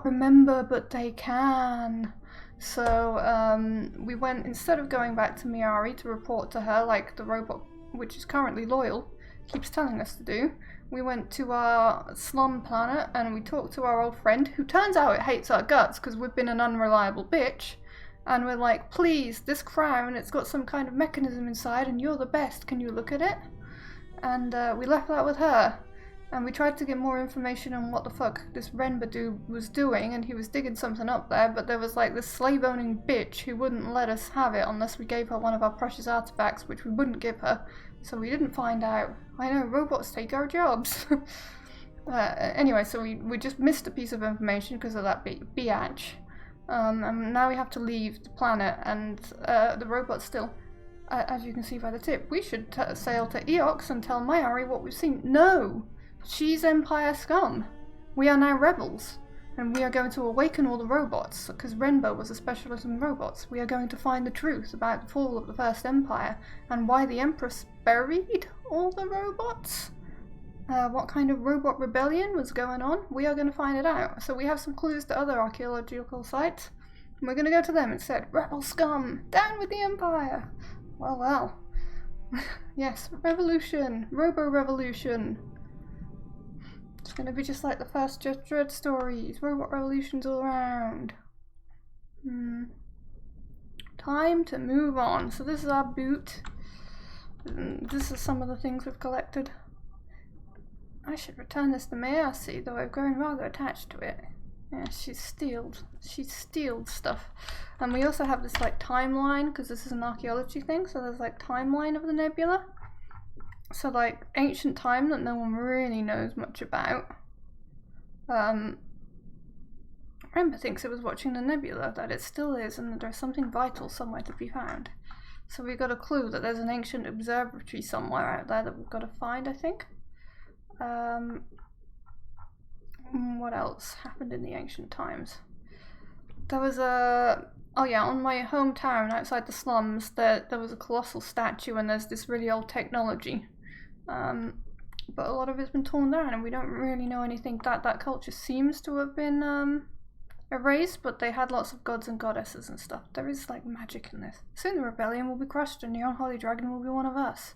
remember, but they can. So we went, instead of going back to Miari to report to her like the robot, which is currently loyal, keeps telling us to do, we went to our slum planet and we talked to our old friend, who turns out it hates our guts because we've been an unreliable bitch. And we're like, please, this crown, it's got some kind of mechanism inside and you're the best, can you look at it? And we left that with her. And we tried to get more information on what the fuck this Renba dude was doing, and he was digging something up there, but there was like this slave-owning bitch who wouldn't let us have it unless we gave her one of our precious artifacts, which we wouldn't give her. So we didn't find out. I know, robots take our jobs. Anyway, so we just missed a piece of information because of that biatch. And now we have to leave the planet, and the robot's still, as you can see by the tip, we should sail to Eox and tell Mayari what we've seen. No! She's Empire scum. We are now rebels, and we are going to awaken all the robots, because Renbo was a specialist in robots. We are going to find the truth about the fall of the First Empire, and why the Empress buried all the robots. What kind of robot rebellion was going on? We are going to find it out. So we have some clues to other archaeological sites, and we're going to go to them instead. Rebel scum! Down with the Empire! Well, well. Yes, revolution! Robo-revolution! It's gonna be just like the first Judge Dredd stories. Robot revolutions all around. Time to move on. So this is our boot. This is some of the things we've collected. I should return this to Mayasi, though I've grown rather attached to it. Yeah, she's stealed stuff. And we also have this like timeline, because this is an archaeology thing, so there's like timeline of the nebula. So like ancient time that no one really knows much about. Remember thinks it was watching the nebula, that it still is, and that there's something vital somewhere to be found. So we got a clue that there's an ancient observatory somewhere out there that we've got to find, I think. What else happened in the ancient times? There was a... Oh yeah, on my hometown outside the slums, there was a colossal statue, and there's this really old technology. But a lot of it's been torn down, and we don't really know anything. That culture seems to have been erased, but they had lots of gods and goddesses and stuff. There is like magic in this. Soon the rebellion will be crushed, and young Holly Dragon will be one of us.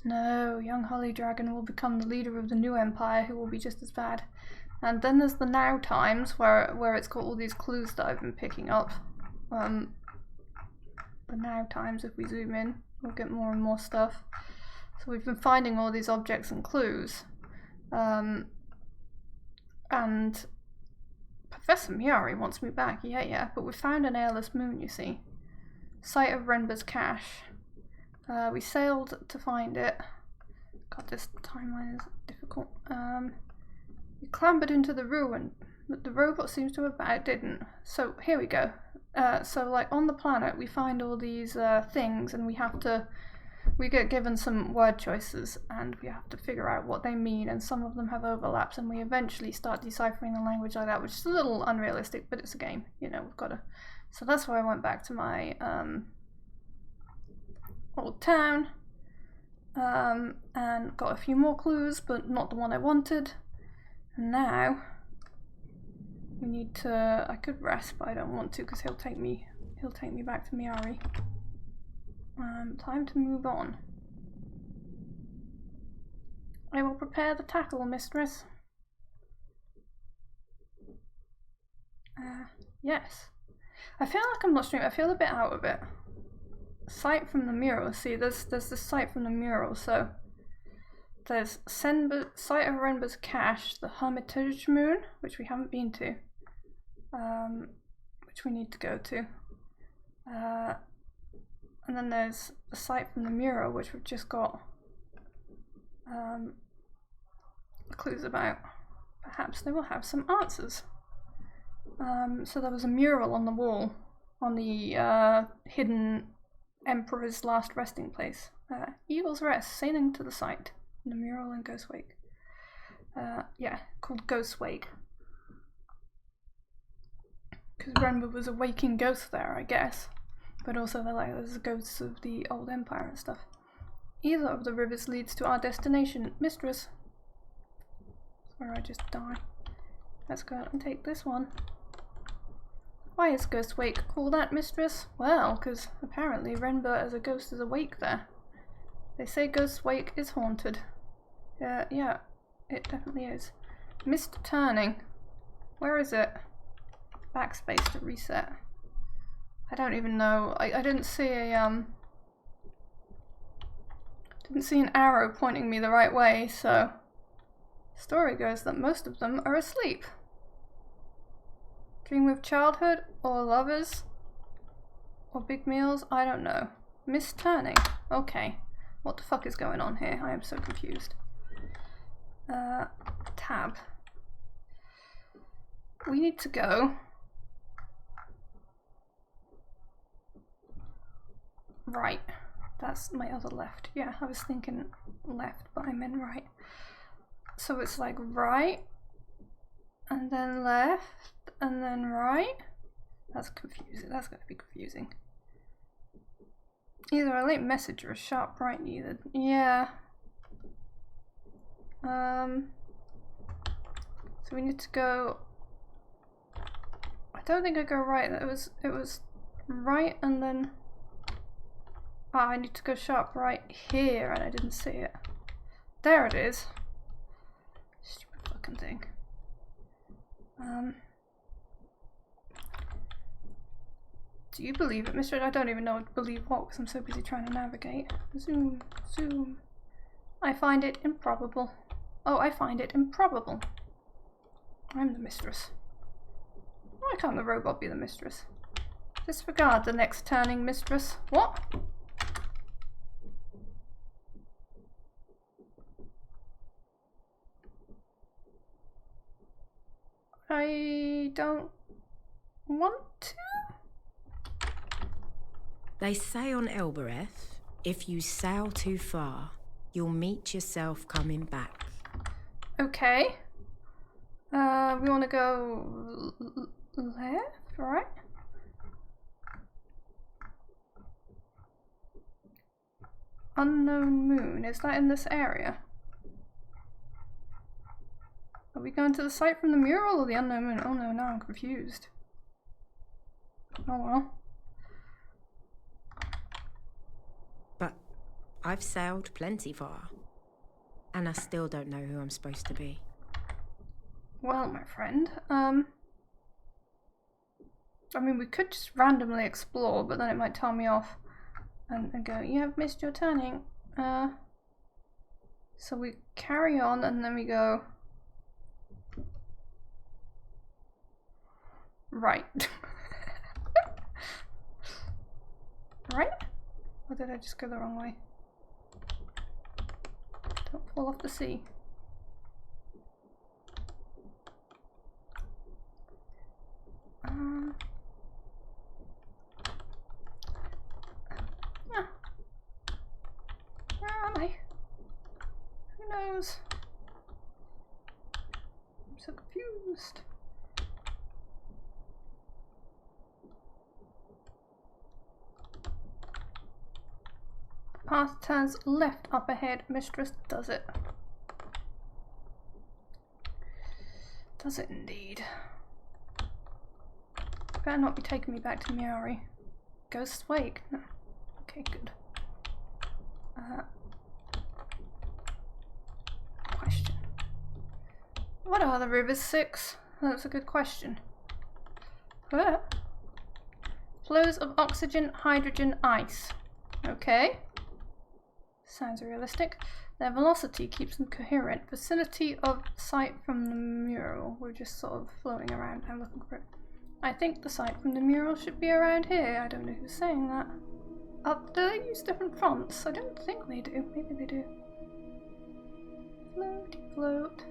No, young Holly Dragon will become the leader of the new empire, who will be just as bad. And then there's the now times, where it's got all these clues that I've been picking up. The now times, if we zoom in, we'll get more and more stuff. So we've been finding all these objects and clues. And Professor Miari wants me back, yeah, but we found an airless moon, you see. Site of Renba's cache. We sailed to find it. God, this timeline is difficult. We clambered into the ruin, but the robot seems to have didn't. So here we go. So like on the planet, we find all these things, and we get given some word choices, and we have to figure out what they mean, and some of them have overlaps, and we eventually start deciphering the language like that, which is a little unrealistic, but it's a game, you know, we've got to. So that's why I went back to my old town, and got a few more clues, but not the one I wanted. And now we need to. I could rest, but I don't want to because he'll take me back to Miari. Time to move on. I will prepare the tackle, mistress. Yes. I feel like I'm not streaming. I feel a bit out of it. Sight from the mural. See, there's this sight from the mural. So there's site of Renba's cache, the Hermitage Moon, which we haven't been to, which we need to go to. And then there's the site from the mural, which we've just got clues about. Perhaps they will have some answers. So there was a mural on the wall on the hidden Emperor's last resting place. Eagle's Rest, sailing to the site. The mural in Ghostwake. Yeah, called Ghostwake. Because Renba was a waking ghost there, I guess. But also there's ghosts of the old empire and stuff. Either of the rivers leads to our destination, mistress. Where I just die. Let's go and take this one. Why is Ghost Wake called that, mistress? Well, because apparently Renbert as a ghost is awake there. They say Ghost Wake is haunted. Yeah, it definitely is. Missed turning. Where is it? Backspace to reset. I don't even know. I didn't see a didn't see an arrow pointing me the right way, so story goes that most of them are asleep. Dream of childhood or lovers or big meals, I don't know. Missed turning. Okay. What the fuck is going on here? I am so confused. Tab. We need to go. Right. That's my other left. Yeah, I was thinking left, but I meant right. So it's like right, and then left, and then right. That's confusing. That's going to be confusing. Either a late message or a sharp right needed. Yeah. So we need to go. I don't think I go right. It was right, and then. Ah, I need to go sharp right here, and I didn't see it. There it is. Stupid fucking thing. Do you believe it, Mr. I don't even know what to believe what, because I'm so busy trying to navigate. Zoom, zoom. I find it improbable. Oh, I find it improbable. I'm the mistress. Why can't the robot be the mistress? Disregard the next turning, mistress. What? I don't want to. They say on Elbereth, if you sail too far, you'll meet yourself coming back. Okay. We want to go left, right? Unknown moon. Is that in this area? Are we going to the site from the mural or the unknown moon? Oh no, now I'm confused. Oh well. But I've sailed plenty far, and I still don't know who I'm supposed to be. Well, my friend, I mean, we could just randomly explore, but then it might tell me off and go, you have missed your turning. So we carry on and then we go right. Right? Or did I just go the wrong way? Don't fall off the sea. Where am I? Who knows? I'm so confused. Path turns left up ahead. Mistress does it. Does it indeed? Better not be taking me back to Miari. Ghost Wake? No. Okay, good. Question. What are the rivers 6? That's a good question. Flows of oxygen, hydrogen, ice. Okay. Sounds realistic. Their velocity keeps them coherent. Vicinity of sight from the mural. We're just sort of floating around. I'm looking for it. I think the site from the mural should be around here. I don't know who's saying that. Do they use different fonts? I don't think they do. Maybe they do. Floaty float.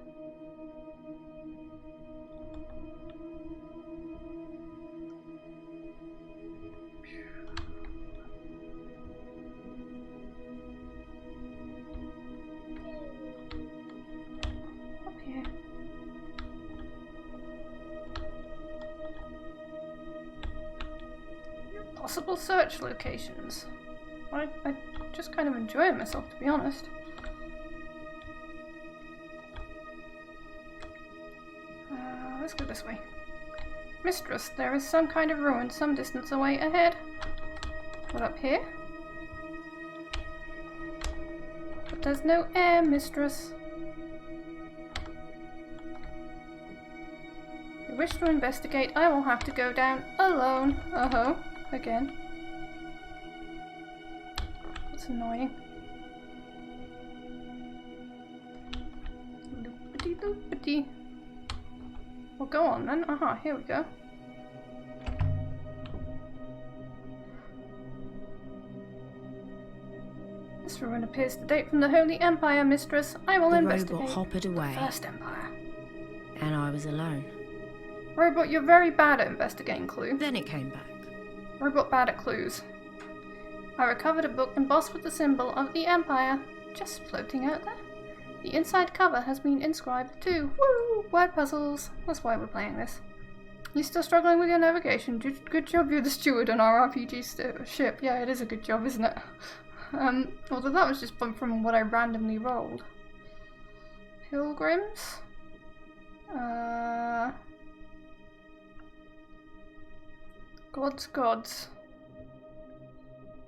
Up here. Possible search locations. I just kind of enjoy myself, to be honest. Let's let's go this way. Mistress, there is some kind of ruin some distance away ahead. What, up here? But there's no air, mistress. If you wish to investigate, I will have to go down alone. Oh-ho, again. That's annoying. Loopity loopity. Well, go on then. Aha, here we go. This ruin appears to date from the Holy Empire, mistress. I will investigate. The robot hoppered away. The First Empire. And I was alone. Robot, you're very bad at investigating clues. Then it came back. Robot bad at clues. I recovered a book embossed with the symbol of the Empire. Just floating out there. The inside cover has been inscribed too. Woo! Word puzzles. That's why we're playing this. You still struggling with your navigation? Good job you're the steward on our RPG ship. Yeah, it is a good job, isn't it? Although that was just from what I randomly rolled. Pilgrims? Gods.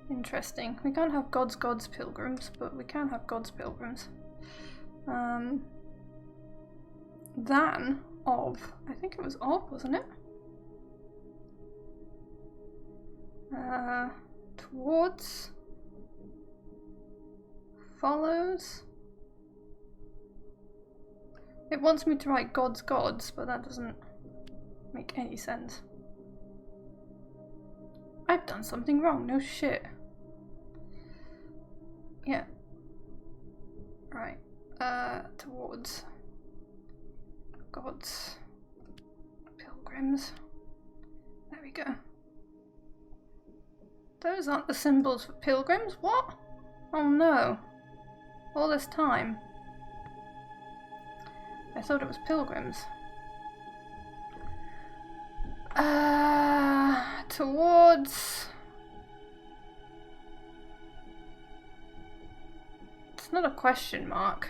Interesting. We can't have gods pilgrims, but we can have gods pilgrims. Than of. I think it was of, wasn't it? Towards. Follows. It wants me to write gods, but that doesn't make any sense. I've done something wrong, no shit. Yeah. Right. Towards gods. Pilgrims. There we go. Those aren't the symbols for pilgrims? What? Oh no. All this time. I thought it was pilgrims. Towards... It's not a question mark.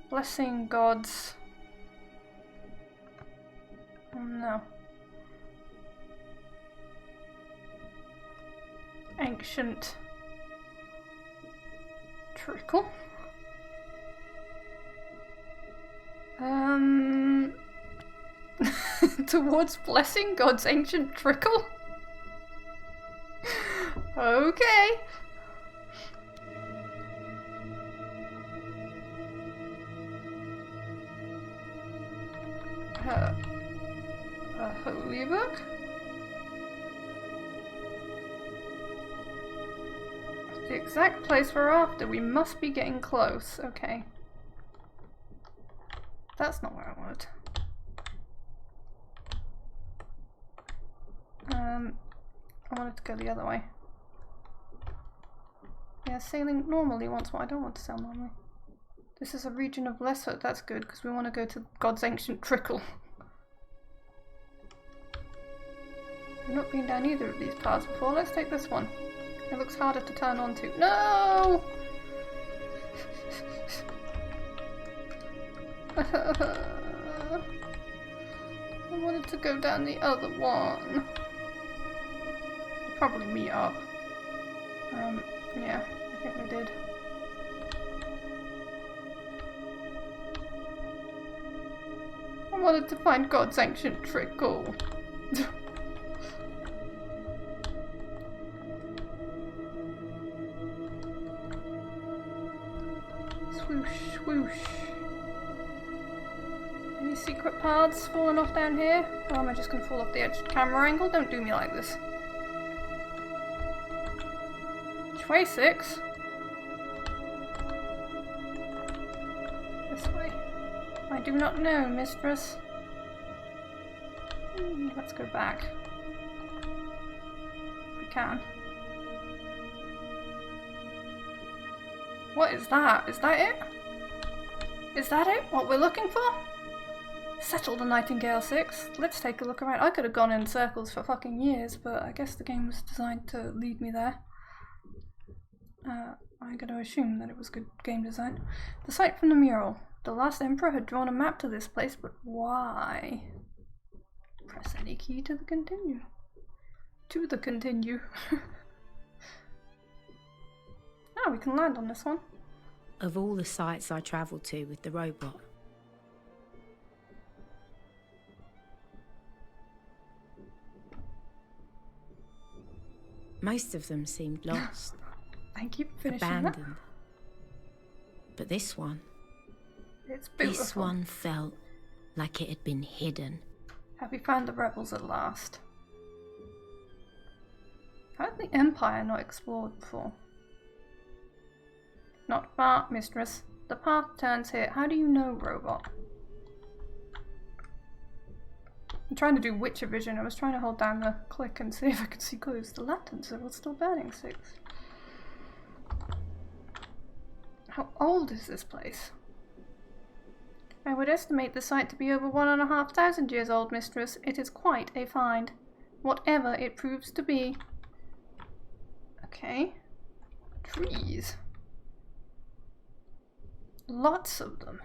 Blessing gods. Oh no. Ancient trickle. Towards blessing God's ancient trickle? Okay. A holy book? The exact place we're after. We must be getting close. Okay. That's not where I wanted. I wanted to go the other way. Yeah, sailing normally wants what I don't want to sail normally. This is a region of lesser. That's good because we want to go to God's ancient trickle. I've not been down either of these paths before. Let's take this one. It looks harder to turn onto. No! I wanted to go down the other one. We'll probably meet up. Yeah, I think we did. I wanted to find God's ancient trickle. Swoosh, swoosh. Any secret paths falling off down here? Or am I just gonna fall off the edge of the camera angle? Don't do me like this. Which way, 6? This way. I do not know, mistress. Let's go back. If we can. What is that? Is that it? Is that it? What we're looking for? Settle the Nightingale 6. Let's take a look around. I could have gone in circles for fucking years, but I guess the game was designed to lead me there. I'm going to assume that it was good game design. The sight from the mural. The last emperor had drawn a map to this place, but why? Press any key to the continue. To the continue. Oh, we can land on this one. Of all the sites I travelled to with the robot, most of them seemed lost, Thank you for finishing abandoned. that. But this one, It's beautiful. this one felt like it had been hidden. Have we found the rebels at last? How is the Empire not explored before? Not far, mistress. The path turns here. How do you know, robot? I'm trying to do Witcher vision. I was trying to hold down the click and see if I could see clues. The lanterns are still burning. 6. How old is this place? I would estimate the site to be over 1,500 years old, mistress. It is quite a find, whatever it proves to be. Okay. Trees. Lots of them.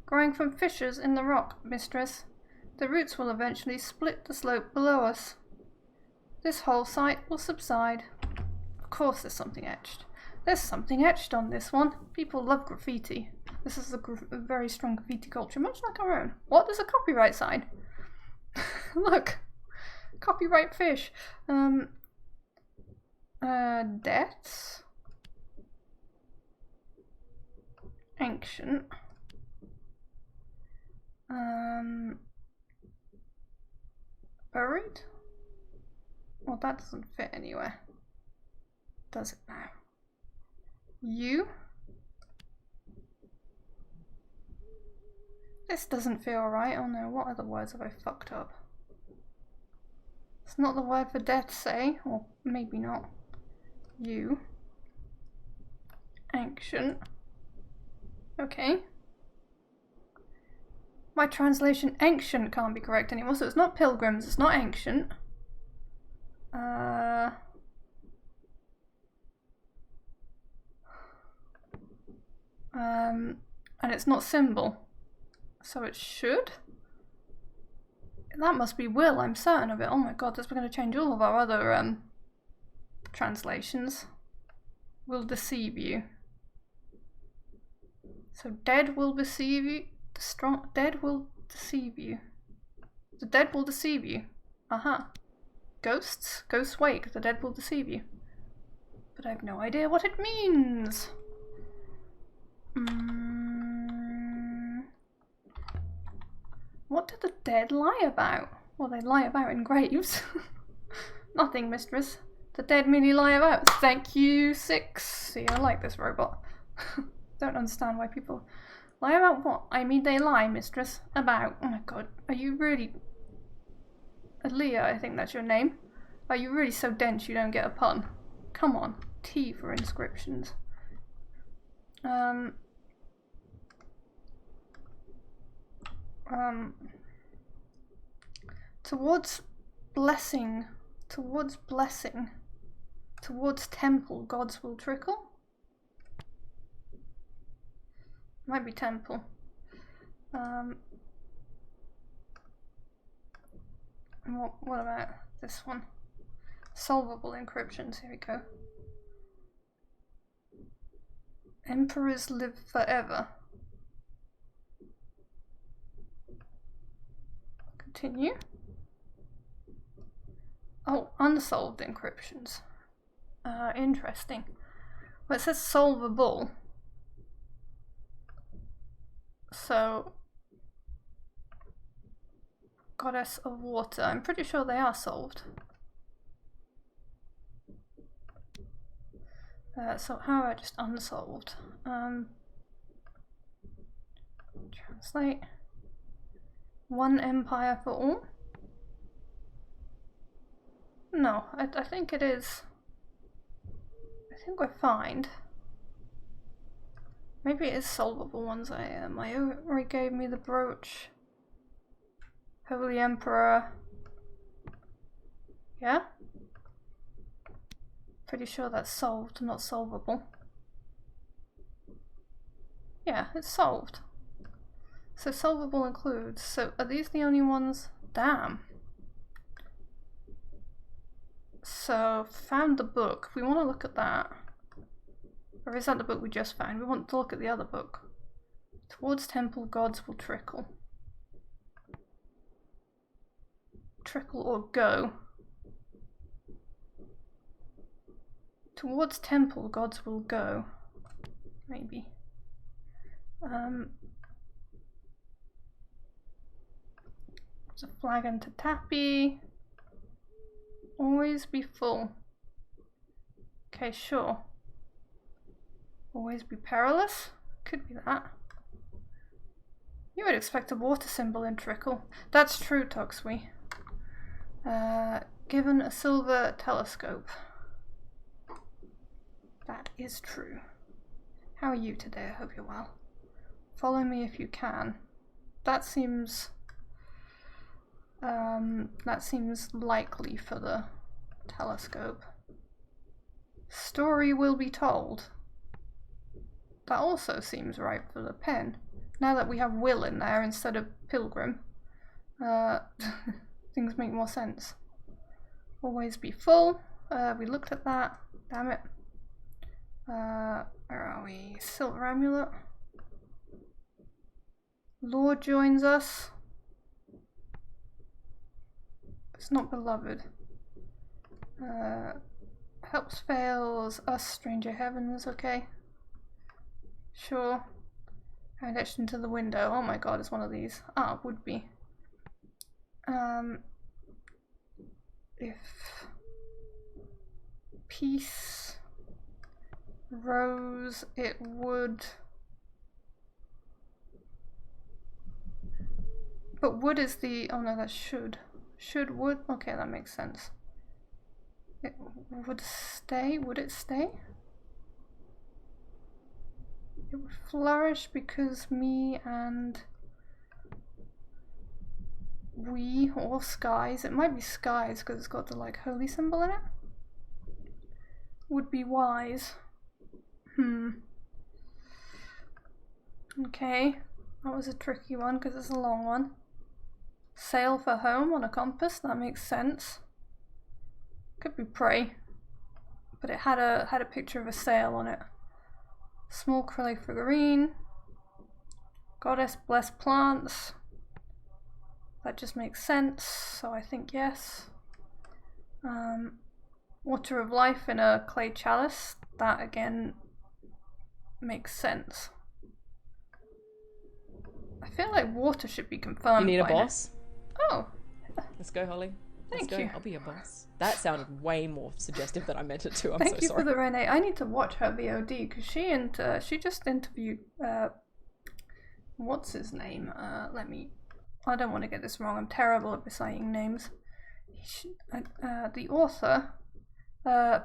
Growing from fissures in the rock, mistress. The roots will eventually split the slope below us. This whole site will subside. Of course there's something etched. There's something etched on this one. People love graffiti. This is a very strong graffiti culture, much like our own. What? There's a copyright sign. Look. Copyright fish. Debts. Ancient. Buried? Well, that doesn't fit anywhere. Does it now? You? This doesn't feel right. Oh no, what other words have I fucked up? It's not the word for death, say, or maybe not. You. Ancient. Okay. My translation ancient can't be correct anymore, so it's not pilgrims, it's not ancient. And it's not symbol. So it should? That must be will, I'm certain of it. Oh my god, that's going to change all of our other translations. Will deceive you. So dead will deceive you. The strong dead will deceive you. The dead will deceive you. Aha. Ghosts? Ghosts wake. The dead will deceive you. But I have no idea what it means. What do the dead lie about? Well, they lie about in graves. Nothing, mistress. The dead merely lie about. Thank you, 6. See, I like this robot. Don't understand why people lie about what? I mean, they lie, mistress. About. Oh my god. Are you really... Aaliyah, I think that's your name. Are you really so dense you don't get a pun? Come on. T for inscriptions. Towards blessing. Towards blessing. Towards temple, gods will trickle. Might be temple. What about this one? Solvable encryptions, here we go. Emperors live forever. Continue. Oh, unsolved encryptions. Interesting. Well, it says solvable. So, goddess of water. I'm pretty sure they are solved. So how are just unsolved? Translate. One empire for all? No, I think it is. I think we're fine. Maybe it is solvable ones I am. Iori gave me the brooch. Holy Emperor. Yeah? Pretty sure that's solved, not solvable. Yeah, it's solved. So solvable includes. So are these the only ones? Damn. So found the book. We want to look at that. Or is that the book we just found? We want to look at the other book. Towards temple, gods will trickle. Trickle or go. Towards temple, gods will go. Maybe. There's a flagon to Tappy. Always be full. Okay, sure. Always be perilous? Could be that. You would expect a water symbol in Trickle. That's true, Toxwee. Given a silver telescope. That is true. How are you today? I hope you're well. Follow me if you can. That seems likely for the telescope. Story will be told. That also seems right for the pen. Now that we have will in there instead of pilgrim, things make more sense. Always be full. We looked at that. Damn it. Where are we? Silver amulet. Lord joins us. It's not beloved. Helps fails us, stranger heavens. Okay. Sure. I etched into the window. Oh my god, it's one of these. Ah, would be. If peace rose, it would. But would is the. Oh no, that's should. Should, would. Okay, that makes sense. It would stay. Would it stay? It would flourish because me and we, or skies, it might be skies because it's got the like holy symbol in it, would be wise. Okay, that was a tricky one because it's a long one. Sail for home on a compass, that makes sense. Could be pray, but it had a picture of a sail on it. Small clay figurine. Goddess bless plants. That just makes sense, so I think yes. Water of life in a clay chalice. That again makes sense. I feel like water should be confirmed. You need a boss? Oh. Let's go, Holly. Thank you. I'll be your boss. That sounded way more suggestive than I meant it to. I'm Thank so you sorry. for the Renee. I need to watch her VOD because she just interviewed what's his name? I don't want to get this wrong. I'm terrible at reciting names. The author,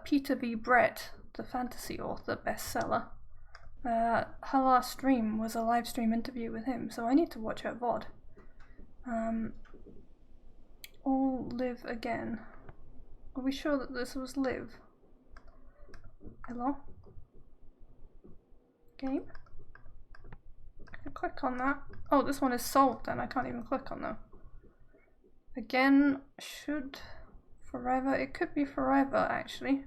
Peter V. Brett, the fantasy author, bestseller. Her last stream was a live stream interview with him, so I need to watch her VOD. All live again. Are we sure that this was live? Hello? Game? I can click on that. Oh, this one is solved then. I can't even click on that. Again, should, forever. It could be forever actually.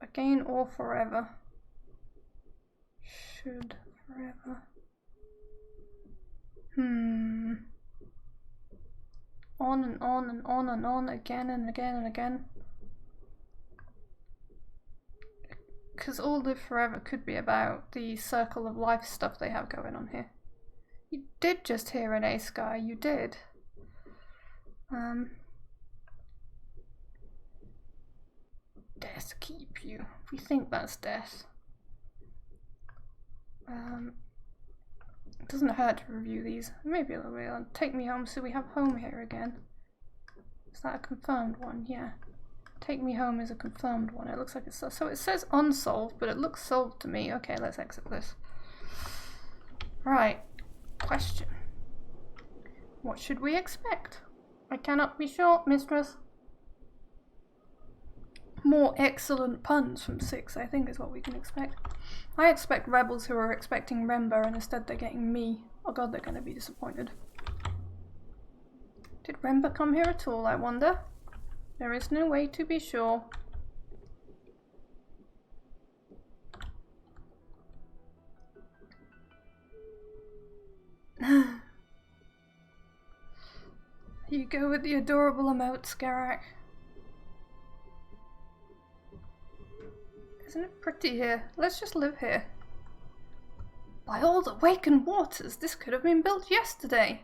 Again or forever. Should, forever. On and on and on and on, again and again and again. Because all live forever could be about the circle of life stuff they have going on here. You did just hear an A Sky, you did. Death keep you. We think that's death. It doesn't hurt to review these. Maybe a little bit. Take me home, so we have home here again. Is that a confirmed one? Yeah. Take me home is a confirmed one. It looks like it's so it says unsolved, but it looks solved to me. Okay, let's exit this. Right. Question. What should we expect? I cannot be sure, mistress. more excellent puns from 6, I think is what we can expect. I expect rebels who are expecting Rember and instead they're getting me. Oh god, they're going to be disappointed. Did Rember come here at all, I wonder? There is no way to be sure. You go with the adorable emote, Skarak. Isn't it pretty here? Let's just live here. By all the wakened waters, this could have been built yesterday.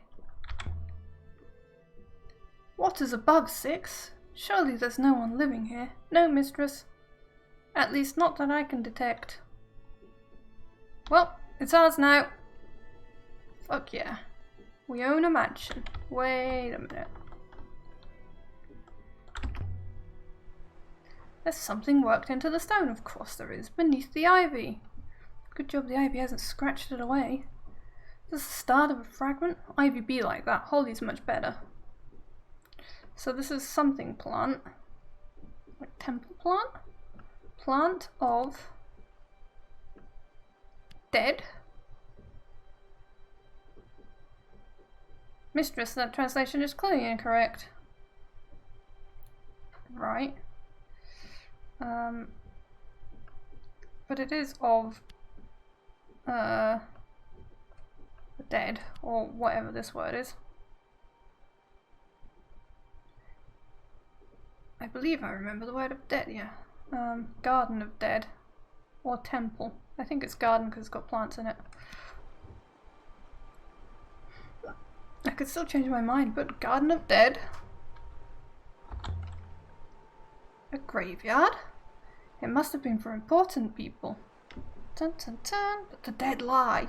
Waters above 6? Surely there's no one living here. No, mistress. At least not that I can detect. Well, it's ours now. Fuck yeah. We own a mansion. Wait a minute. There's something worked into the stone, of course there is, beneath the ivy. Good job the ivy hasn't scratched it away. Is this the start of a fragment? Ivy be like that, holly's much better. So this is something plant. Like temple plant? Plant of dead? Mistress, that translation is clearly incorrect. Right. But it is of the dead, or whatever this word is. I believe I remember the word of dead, yeah. Garden of dead, or temple. I think it's garden because it's got plants in it. I could still change my mind, but garden of dead? A graveyard? It must have been for important people. Dun dun dun, but the dead lie.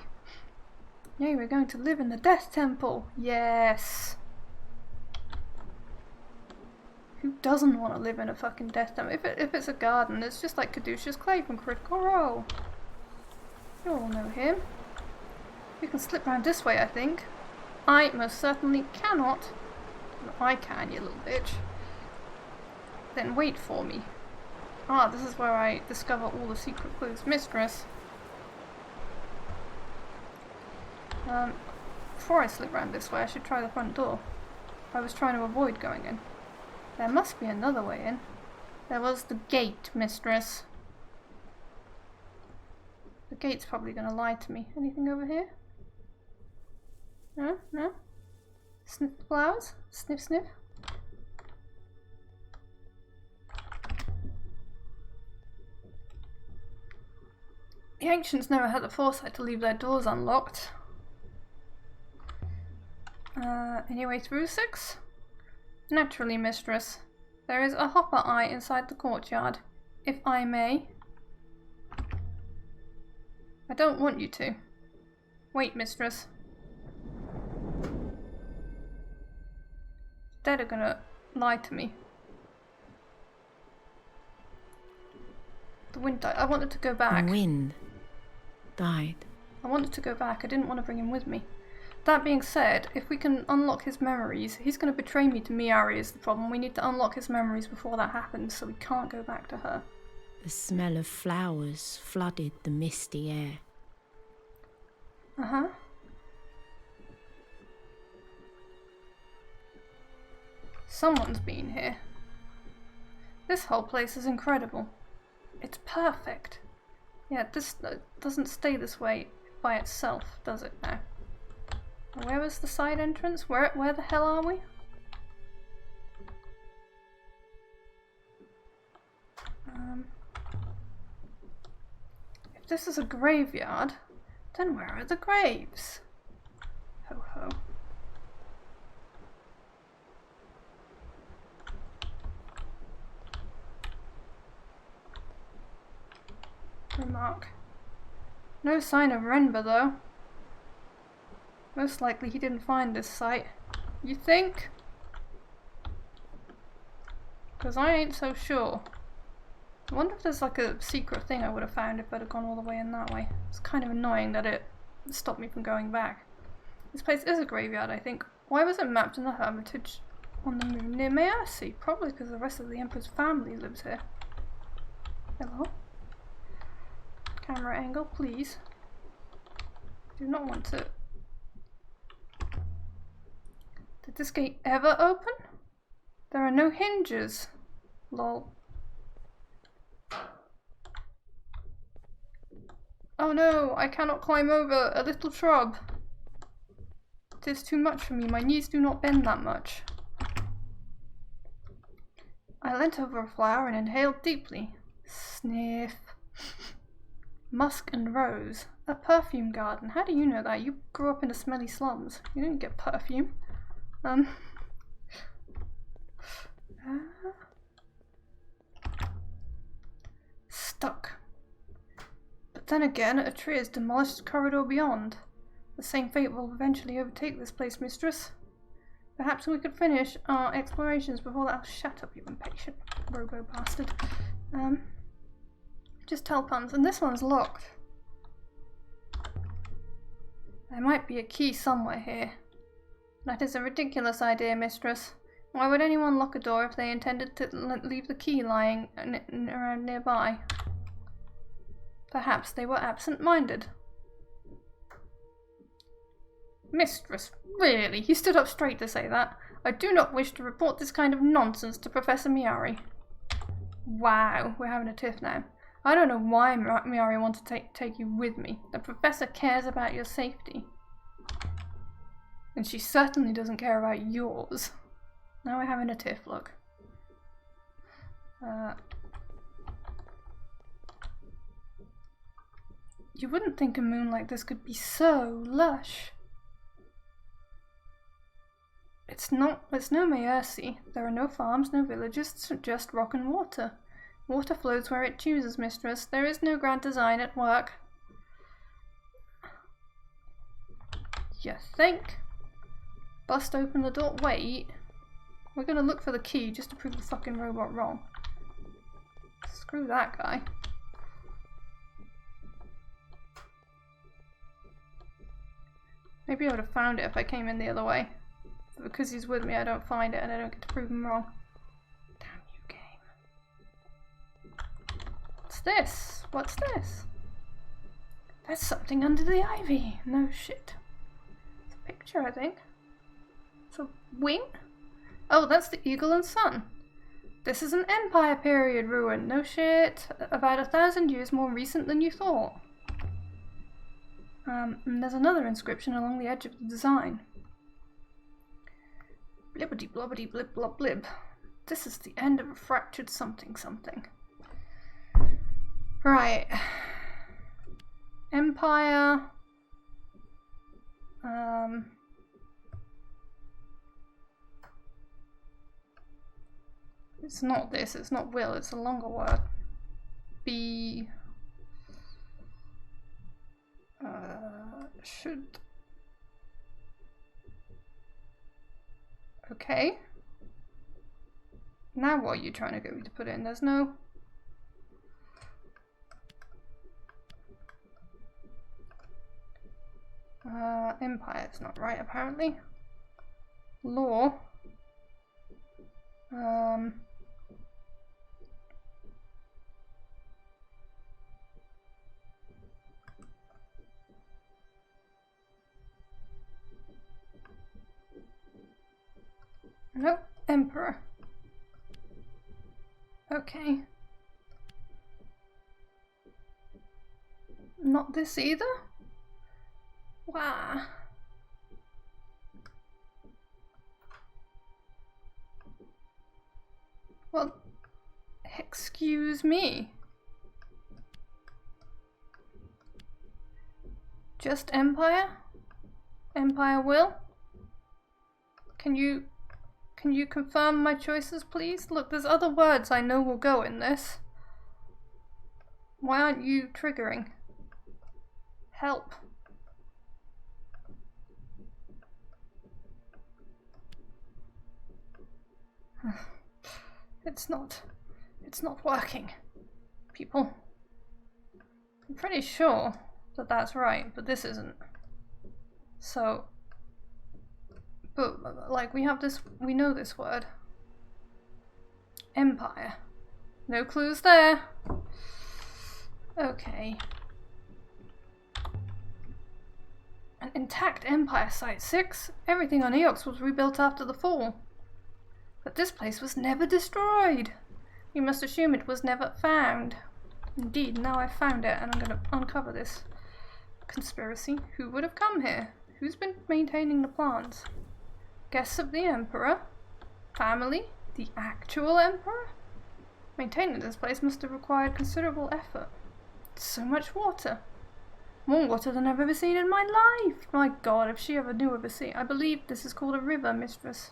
Yay, we're going to live in the death temple. Yes. Who doesn't want to live in a fucking death temple? If it's a garden, it's just like Caduceus Clay from Critical Role. You all know him. We can slip round this way, I think. I most certainly cannot. No, I can, you little bitch. Then wait for me. Ah, this is where I discover all the secret clues. Mistress. Before I slip round this way, I should try the front door. I was trying to avoid going in. There must be another way in. There was the gate, mistress. The gate's probably going to lie to me. Anything over here? No? No? Sniff the flowers? Sniff, sniff. The ancients never had the foresight to leave their doors unlocked. Any way through 6? Naturally, mistress. There is a hopper eye inside the courtyard. If I may. I don't want you to. Wait, mistress. Dead are gonna lie to me. The wind died. I wanted to go back. The wind died. I wanted to go back. I didn't want to bring him with me. That being said, if we can unlock his memories, he's going to betray me to Miari is the problem. We need to unlock his memories before that happens, so we can't go back to her. The smell of flowers flooded the misty air. Uh-huh. Someone's been here. This whole place is incredible. It's perfect. Yeah, this doesn't stay this way by itself, does it now? Where was the side entrance? Where the hell are we? If this is a graveyard, then where are the graves? Ho ho. Remark. No sign of Renba though. Most likely he didn't find this site. You think? Because I ain't so sure. I wonder if there's like a secret thing I would have found if I'd have gone all the way in that way. It's kind of annoying that it stopped me from going back. This place is a graveyard, I think. Why was it mapped in the Hermitage on the moon near Mayasi? Probably because the rest of the Emperor's family lives here. Hello? Camera angle, please. Do not want to. Did this gate ever open? There are no hinges. Lol. Oh no, I cannot climb over a little shrub. It is too much for me. My knees do not bend that much. I leant over a flower and inhaled deeply. Sniff. Musk and rose. A perfume garden. How do you know that? You grew up in the smelly slums. You didn't get perfume. Stuck. But then again, a tree has demolished the corridor beyond. The same fate will eventually overtake this place, mistress. Perhaps we could finish our explorations before that. Oh, shut up, you impatient robo bastard. Just tell Puns, and this one's locked. There might be a key somewhere here. That is a ridiculous idea, mistress. Why would anyone lock a door if they intended to leave the key lying around nearby? Perhaps they were absent-minded. Mistress, really? He stood up straight to say that. I do not wish to report this kind of nonsense to Professor Miari. Wow, we're having a tiff now. I don't know why Miari wants to take you with me. The professor cares about your safety. And she certainly doesn't care about yours. Now we're having a tiff, look. You wouldn't think a moon like this could be so lush. It's no Maersi. There are no farms, no villages, just rock and water. Water flows where it chooses, mistress. There is no grand design at work. You think? Bust open the door. Wait. We're gonna look for the key just to prove the fucking robot wrong. Screw that guy. Maybe I would have found it if I came in the other way. But because he's with me, I don't find it and I don't get to prove him wrong. Damn you, game. What's this? What's this? There's something under the ivy. No shit. It's a picture, I think. It's a wing? Oh, that's the Eagle and Sun. This is an Empire period ruin. No shit. About 1,000 years more recent than you thought. And there's another inscription along the edge of the design. Blibbity blobbity blib blob blib. This is the end of a fractured something something. Right. Empire. It's not this, it's not will, it's a longer word. Be... should... Okay. Now what are you trying to get me to put in? There's no... Empire's not right, apparently. Law. Nope, Emperor. Okay. Not this either? Wow. Well, excuse me. Just Empire? Empire will? Can you confirm my choices, please? Look, there's other words I know will go in this. Why aren't you triggering? Help. It's not working. People. I'm pretty sure that that's right, but this isn't. So, but like we have this, we know this word. Empire. No clues there. Okay. An intact Empire Site 6? Everything on Eox was rebuilt after the fall. But this place was never destroyed. We must assume it was never found. Indeed, now I've found it, and I'm going to uncover this conspiracy. Who would have come here? Who's been maintaining the plans? Guests of the Emperor? Family? The actual Emperor? Maintaining this place must have required considerable effort. So much water. More water than I've ever seen in my life. My god, if she ever knew of a sea. I believe this is called a river, mistress.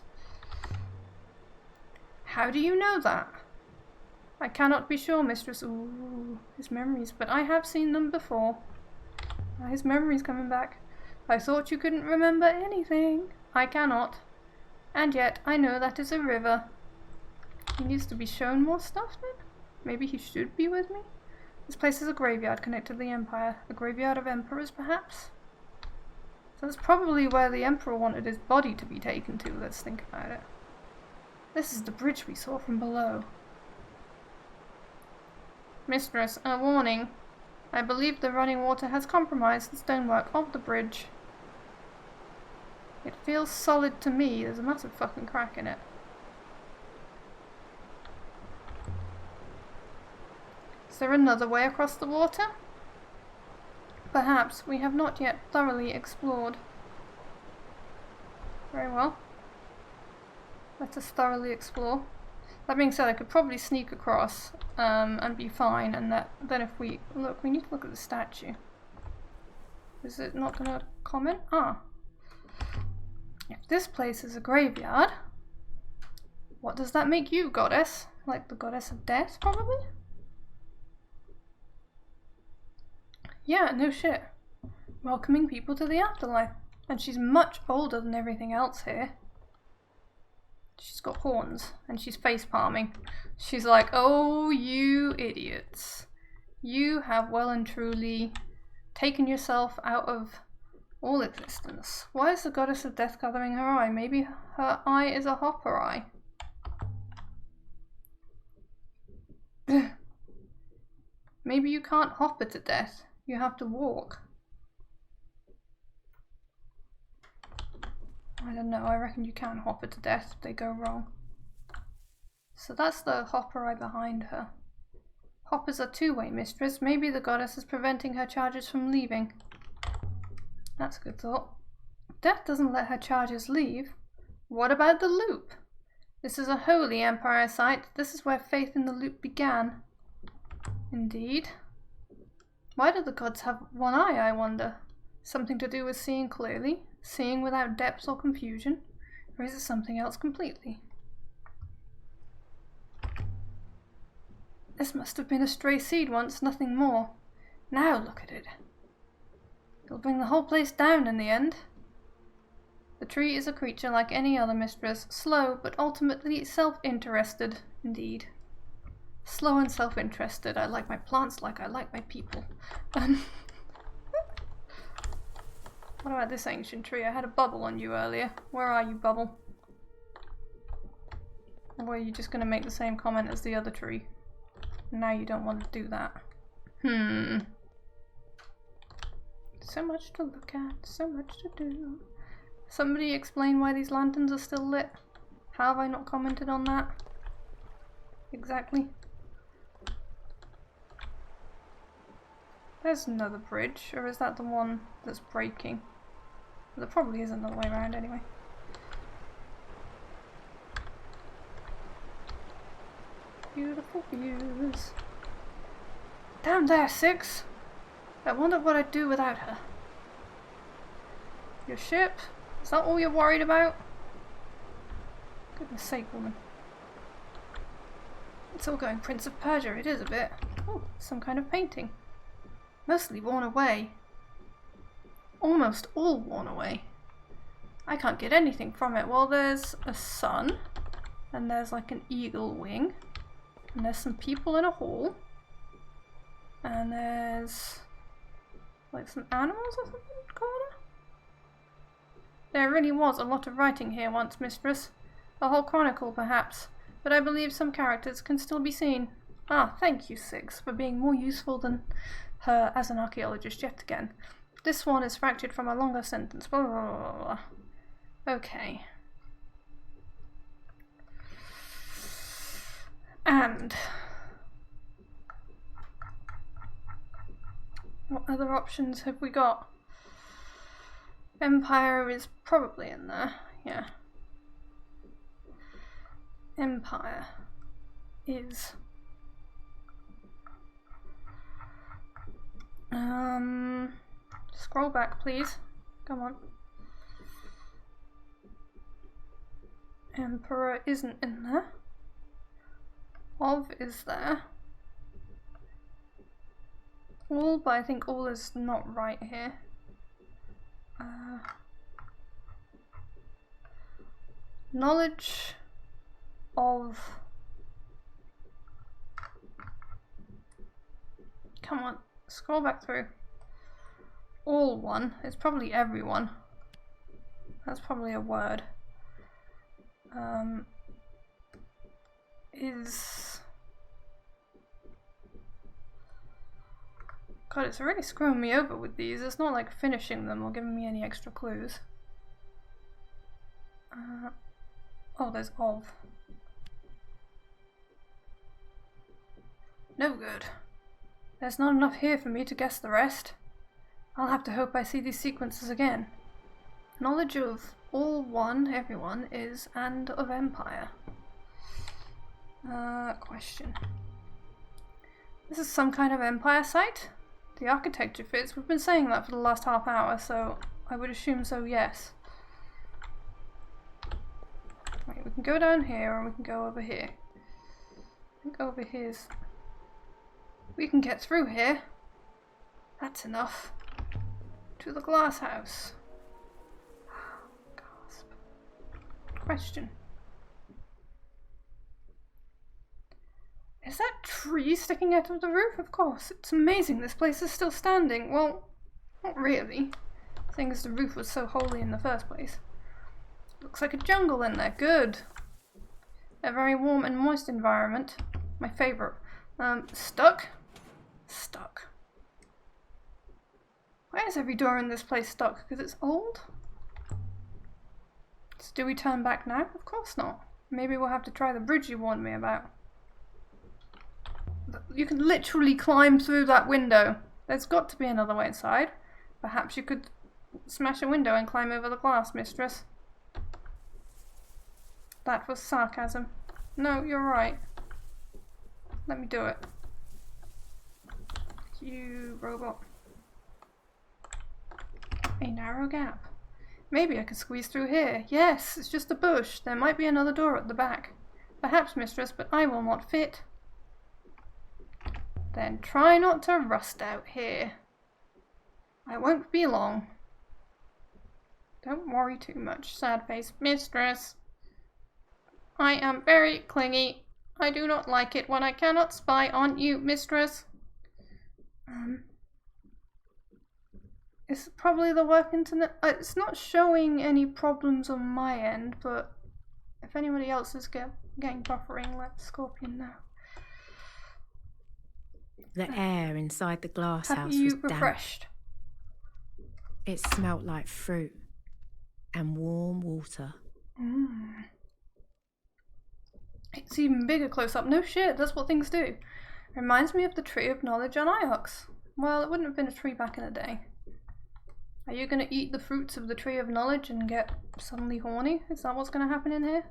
How do you know that? I cannot be sure, mistress. Ooh, his memories. But I have seen them before. His memory's coming back. I thought you couldn't remember anything. I cannot. And yet, I know that is a river. He needs to be shown more stuff then? Maybe he should be with me? This place is a graveyard connected to the Empire. A graveyard of emperors, perhaps? So that's probably where the Emperor wanted his body to be taken to. Let's think about it. This is the bridge we saw from below. Mistress, a warning. I believe the running water has compromised the stonework of the bridge. It feels solid to me. There's a massive fucking crack in it. Is there another way across the water? Perhaps we have not yet thoroughly explored. Very well. Let us thoroughly explore. That being said, I could probably sneak across and be fine, and then if we look, we need to look at the statue. Is it not going to comment? Ah. If this place is a graveyard, what does that make you, goddess? Like the goddess of death, probably? Yeah, no shit. Welcoming people to the afterlife. And she's much older than everything else here. She's got horns, and she's face palming. She's like, oh, you idiots. You have well and truly taken yourself out of all existence. Why is the goddess of death covering her eye? Maybe her eye is a hopper eye. Maybe you can't hopper to death. You have to walk. I don't know, I reckon you can hopper to death if they go wrong. So that's the hopper eye behind her. Hoppers are two-way, mistress. Maybe the goddess is preventing her charges from leaving. That's a good thought. Death doesn't let her charges leave. What about the loop? This is a holy Empire site. This is where faith in the loop began. Indeed. Why do the gods have one eye, I wonder? Something to do with seeing clearly? Seeing without depth or confusion? Or is it something else completely? This must have been a stray seed once, nothing more. Now look at it. It'll bring the whole place down in the end. The tree is a creature like any other, mistress. Slow, but ultimately self-interested. Indeed. Slow and self-interested. I like my plants like I like my people. What about this ancient tree? I had a bubble on you earlier. Where are you, bubble? Or are you just going to make the same comment as the other tree? Now you don't want to do that. So much to look at, so much to do. Somebody explain why these lanterns are still lit. How have I not commented on that? Exactly. There's another bridge, or is that the one that's breaking? There probably is another way around anyway. Beautiful views. Down there, Six! I wonder what I'd do without her. Your ship? Is that all you're worried about? Goodness sake, woman. It's all going Prince of Persia, it is a bit. Oh, some kind of painting. Mostly worn away. Almost all worn away. I can't get anything from it. Well, there's a sun, and there's like an eagle wing, and there's some people in a hall, and there's like some animals or something in the corner. There really was a lot of writing here once, mistress. A whole chronicle, perhaps, but I believe some characters can still be seen. Ah, thank you, Six, for being more useful than her as an archaeologist yet again. This one is fractured from a longer sentence. Blah, blah, blah, blah, blah. Okay. And what other options have we got? Empire is probably in there, yeah. Empire is scroll back please. Come on. Emperor isn't in there. Of is there. All, but I think all is not right here. Knowledge of... Come on, scroll back through. All one, it's probably everyone. That's probably a word. Is... God, it's already screwing me over with these. It's not like finishing them or giving me any extra clues. Oh, there's of. No good. There's not enough here for me to guess the rest. I'll have to hope I see these sequences again. Knowledge of all one, everyone, is, and of empire. Question. This is some kind of empire site? The architecture fits. We've been saying that for the last half hour, so I would assume so, yes. Right, we can go down here or we can go over here. I think over here's... We can get through here. That's enough. To the glass house. Gasp. Question. Is that tree sticking out of the roof? Of course. It's amazing this place is still standing. Well, not really. Seeing as the roof was so holy in the first place. Looks like a jungle in there. Good. A very warm and moist environment. My favourite. Stuck? Stuck. Why is every door in this place stuck? Because it's old? So do we turn back now? Of course not. Maybe we'll have to try the bridge you warned me about. You can literally climb through that window. There's got to be another way inside. Perhaps you could smash a window and climb over the glass, mistress. That was sarcasm. No, you're right. Let me do it. You robot. A narrow gap. Maybe I can squeeze through here. Yes, it's just a bush. There might be another door at the back. Perhaps, mistress, but I will not fit. Then try not to rust out here. I won't be long. Don't worry too much, sad face. Mistress, I am very clingy. I do not like it when I cannot spy on you, mistress. It's probably the work internet. It's not showing any problems on my end, but if anybody else is getting buffering, let Scorpion know. The air inside the glass Have house you was damp. refreshed? It smelt like fruit and warm water. It's even bigger close up. No shit, that's what things do. Reminds me of the tree of knowledge on Iox. Well, it wouldn't have been a tree back in the day. Are you gonna eat the fruits of the tree of knowledge and get suddenly horny? Is that what's gonna happen in here?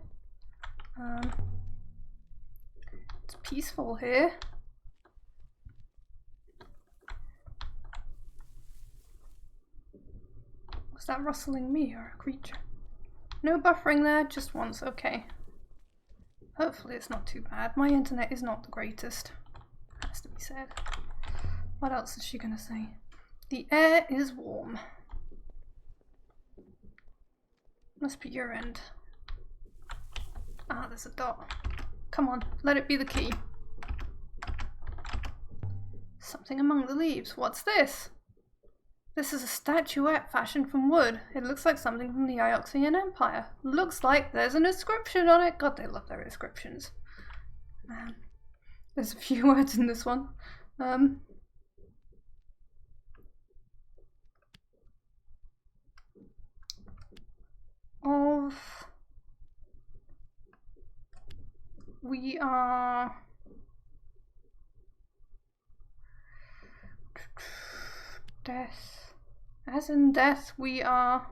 It's peaceful here. Was that rustling me or a creature? No buffering there, just once, okay. Hopefully it's not too bad. My internet is not the greatest. Has to be said. What else is she gonna say? The air is warm. Must be your end. Ah, there's a dot. Come on, let it be the key. Something among the leaves. What's this? This is a statuette fashioned from wood. It looks like something from the Ioxian Empire. Looks like there's an inscription on it. God, they love their inscriptions. There's a few words in this one. We are death. As in death, we are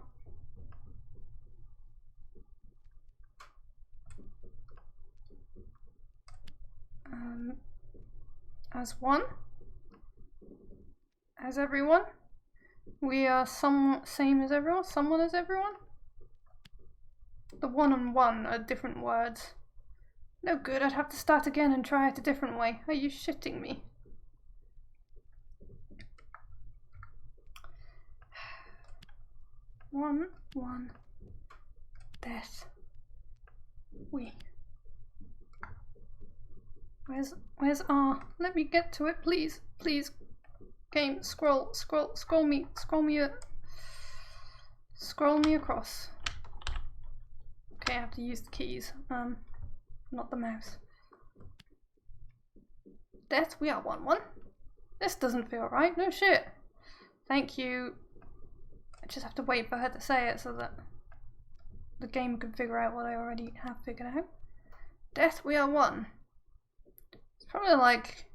as one, as everyone. We are same as everyone, someone as everyone. The one and one are different words. No good, I'd have to start again and try it a different way. Are you shitting me? One, death. We. Where's R? Let me get to it, please. Please. Game, scroll me across. Okay, I have to use the keys. Not the mouse. Death, we are 1-1. This doesn't feel right, no shit. Thank you. I just have to wait for her to say it so that the game can figure out what I already have figured out. Death, we are 1. It's probably like,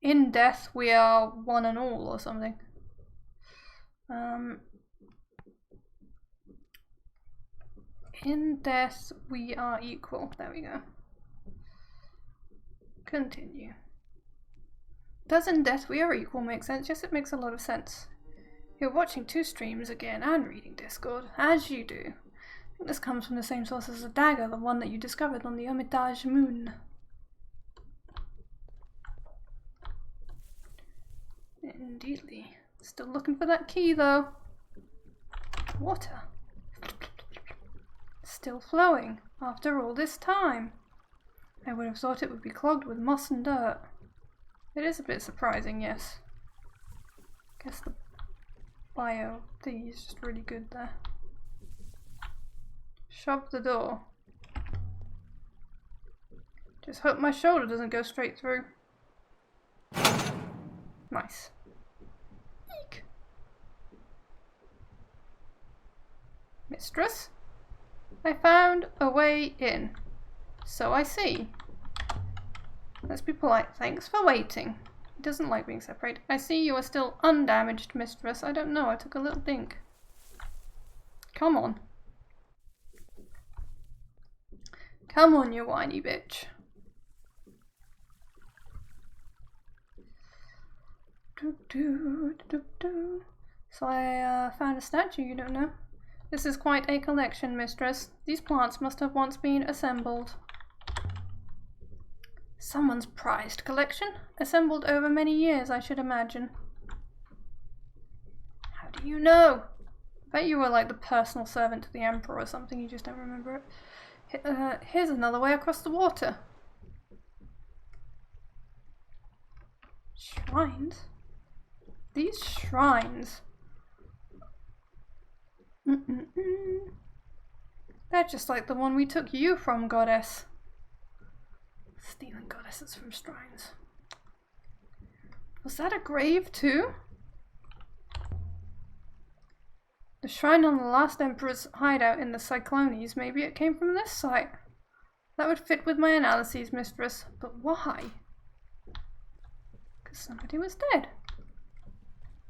in death, we are 1 and all or something. In death, we are equal. There we go. Continue. Does in death we are equal make sense? Yes, it makes a lot of sense. You're watching 2 streams again and reading Discord, as you do. I think this comes from the same source as the dagger, the one that you discovered on the Hermitage moon. Indeedly. Still looking for that key though. Water. Still flowing, after all this time. I would have thought it would be clogged with moss and dirt. It is a bit surprising, yes. Guess the bio thing is just really good there. Shove the door. Just hope my shoulder doesn't go straight through. Nice. Eek. Mistress? I found a way in. So I see. Let's be polite. Thanks for waiting. He doesn't like being separated. I see you are still undamaged, mistress. I don't know. I took a little dink. Come on. Come on, you whiny bitch. So I found a statue you don't know. This is quite a collection, mistress. These plants must have once been assembled. Someone's prized collection? Assembled over many years, I should imagine. How do you know? I bet you were like the personal servant to the emperor or something, you just don't remember it. Here's another way across the water. Shrines? These shrines. They're just like the one we took you from, goddess. Stealing goddesses from shrines. Was that a grave too? The shrine on the last emperor's hideout in the Cyclones, maybe it came from this site. That would fit with my analyses, mistress. But why? Because somebody was dead.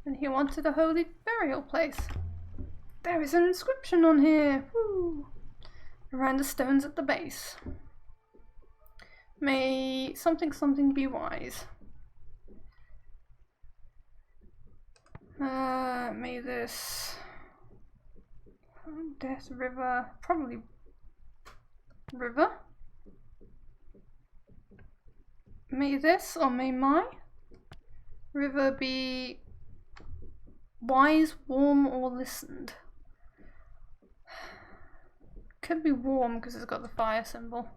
And he wanted a holy burial place. There is an inscription on here. Woo. Around the stones at the base. May something something be wise. May this death river, probably river. May this or may my river be wise, warm, or listened. Could be warm because it's got the fire symbol.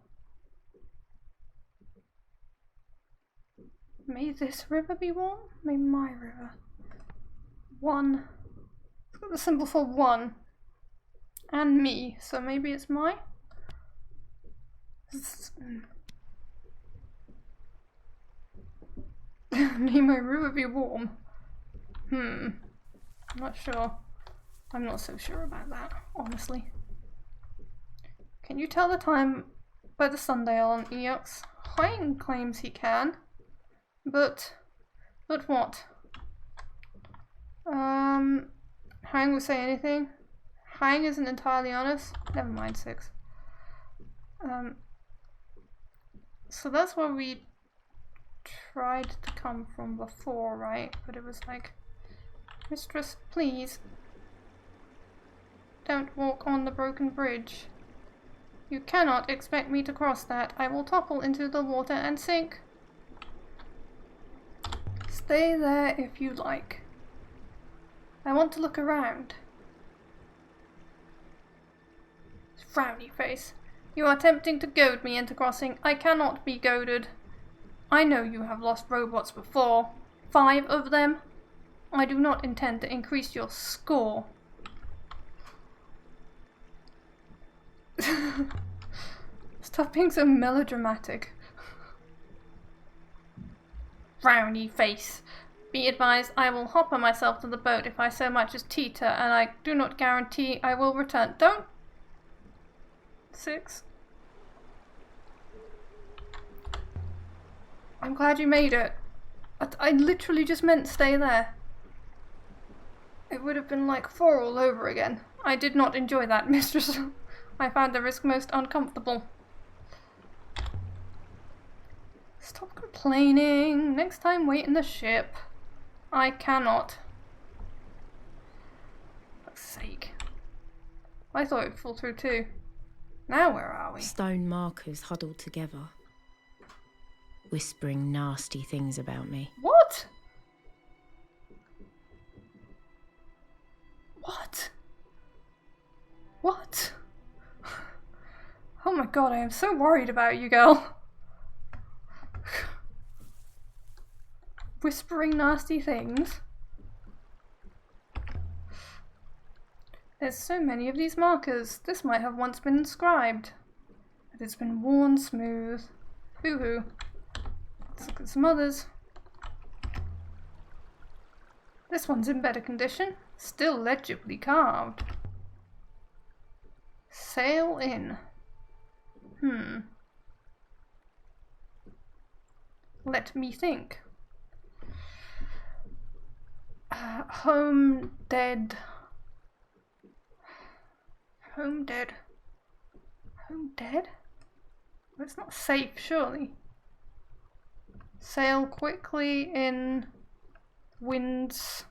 May this river be warm? May my river. 1. It's got the symbol for 1. And me, so maybe it's my? Nemo Roo would be warm. I'm not sure. I'm not so sure about that, honestly. Can you tell the time by the sundial on Eox? Hein claims he can. But what? Hein will say anything? Hein isn't entirely honest? Never mind, 6. So that's where we tried to come from before, right? But it was like, Mistress, please. Don't walk on the broken bridge. You cannot expect me to cross that. I will topple into the water and sink. Stay there if you like. I want to look around. Frowny face. You are attempting to goad me into crossing. I cannot be goaded. I know you have lost robots before. 5 of them. I do not intend to increase your score. Stop being so melodramatic. Frowny face. Be advised, I will hopper myself to the boat if I so much as teeter, and I do not guarantee I will return. Don't. 6. I'm glad you made it. I literally just meant stay there. It would have been like 4 all over again. I did not enjoy that, mistress. I found the risk most uncomfortable. Stop complaining. Next time wait in the ship. I cannot. For fuck's sake. I thought it would fall through too. Now where are we? Stone markers huddled together, whispering nasty things about me. What? What? What? Oh my god, I am so worried about you, girl. Whispering nasty things. There's so many of these markers. This might have once been inscribed. But it's been worn smooth. Boo-hoo. Let's look at some others. This one's in better condition. Still legibly carved. Sail in. Let me think. Home dead. Home dead. Home dead? Well, it's not safe, surely. Sail quickly in winds.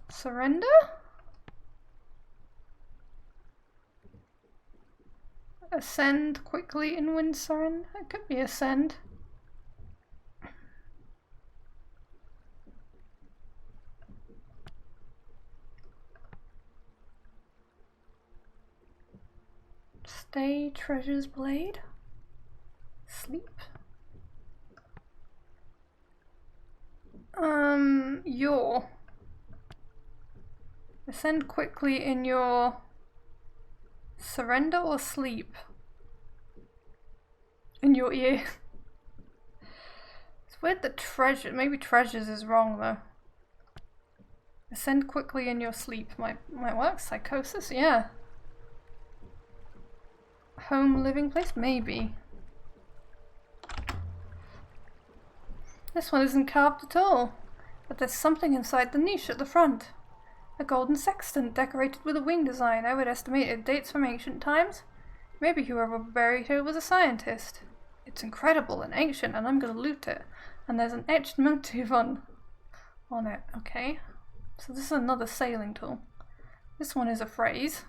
Surrender? Ascend quickly in wind surrender? It could be ascend. Stay treasure's blade. Sleep. Your. Ascend quickly in your surrender or sleep? In your ear. It's weird that treasure, maybe treasures is wrong though. Ascend quickly in your sleep might work. Psychosis, yeah. Home living place, maybe. This one isn't carved at all, but there's something inside the niche at the front. A golden sextant decorated with a wing design. I would estimate it dates from ancient times. Maybe whoever buried her was a scientist. It's incredible and ancient, and I'm gonna loot it. And there's an etched motif on it. Okay, so this is another sailing tool. This one is a phrase.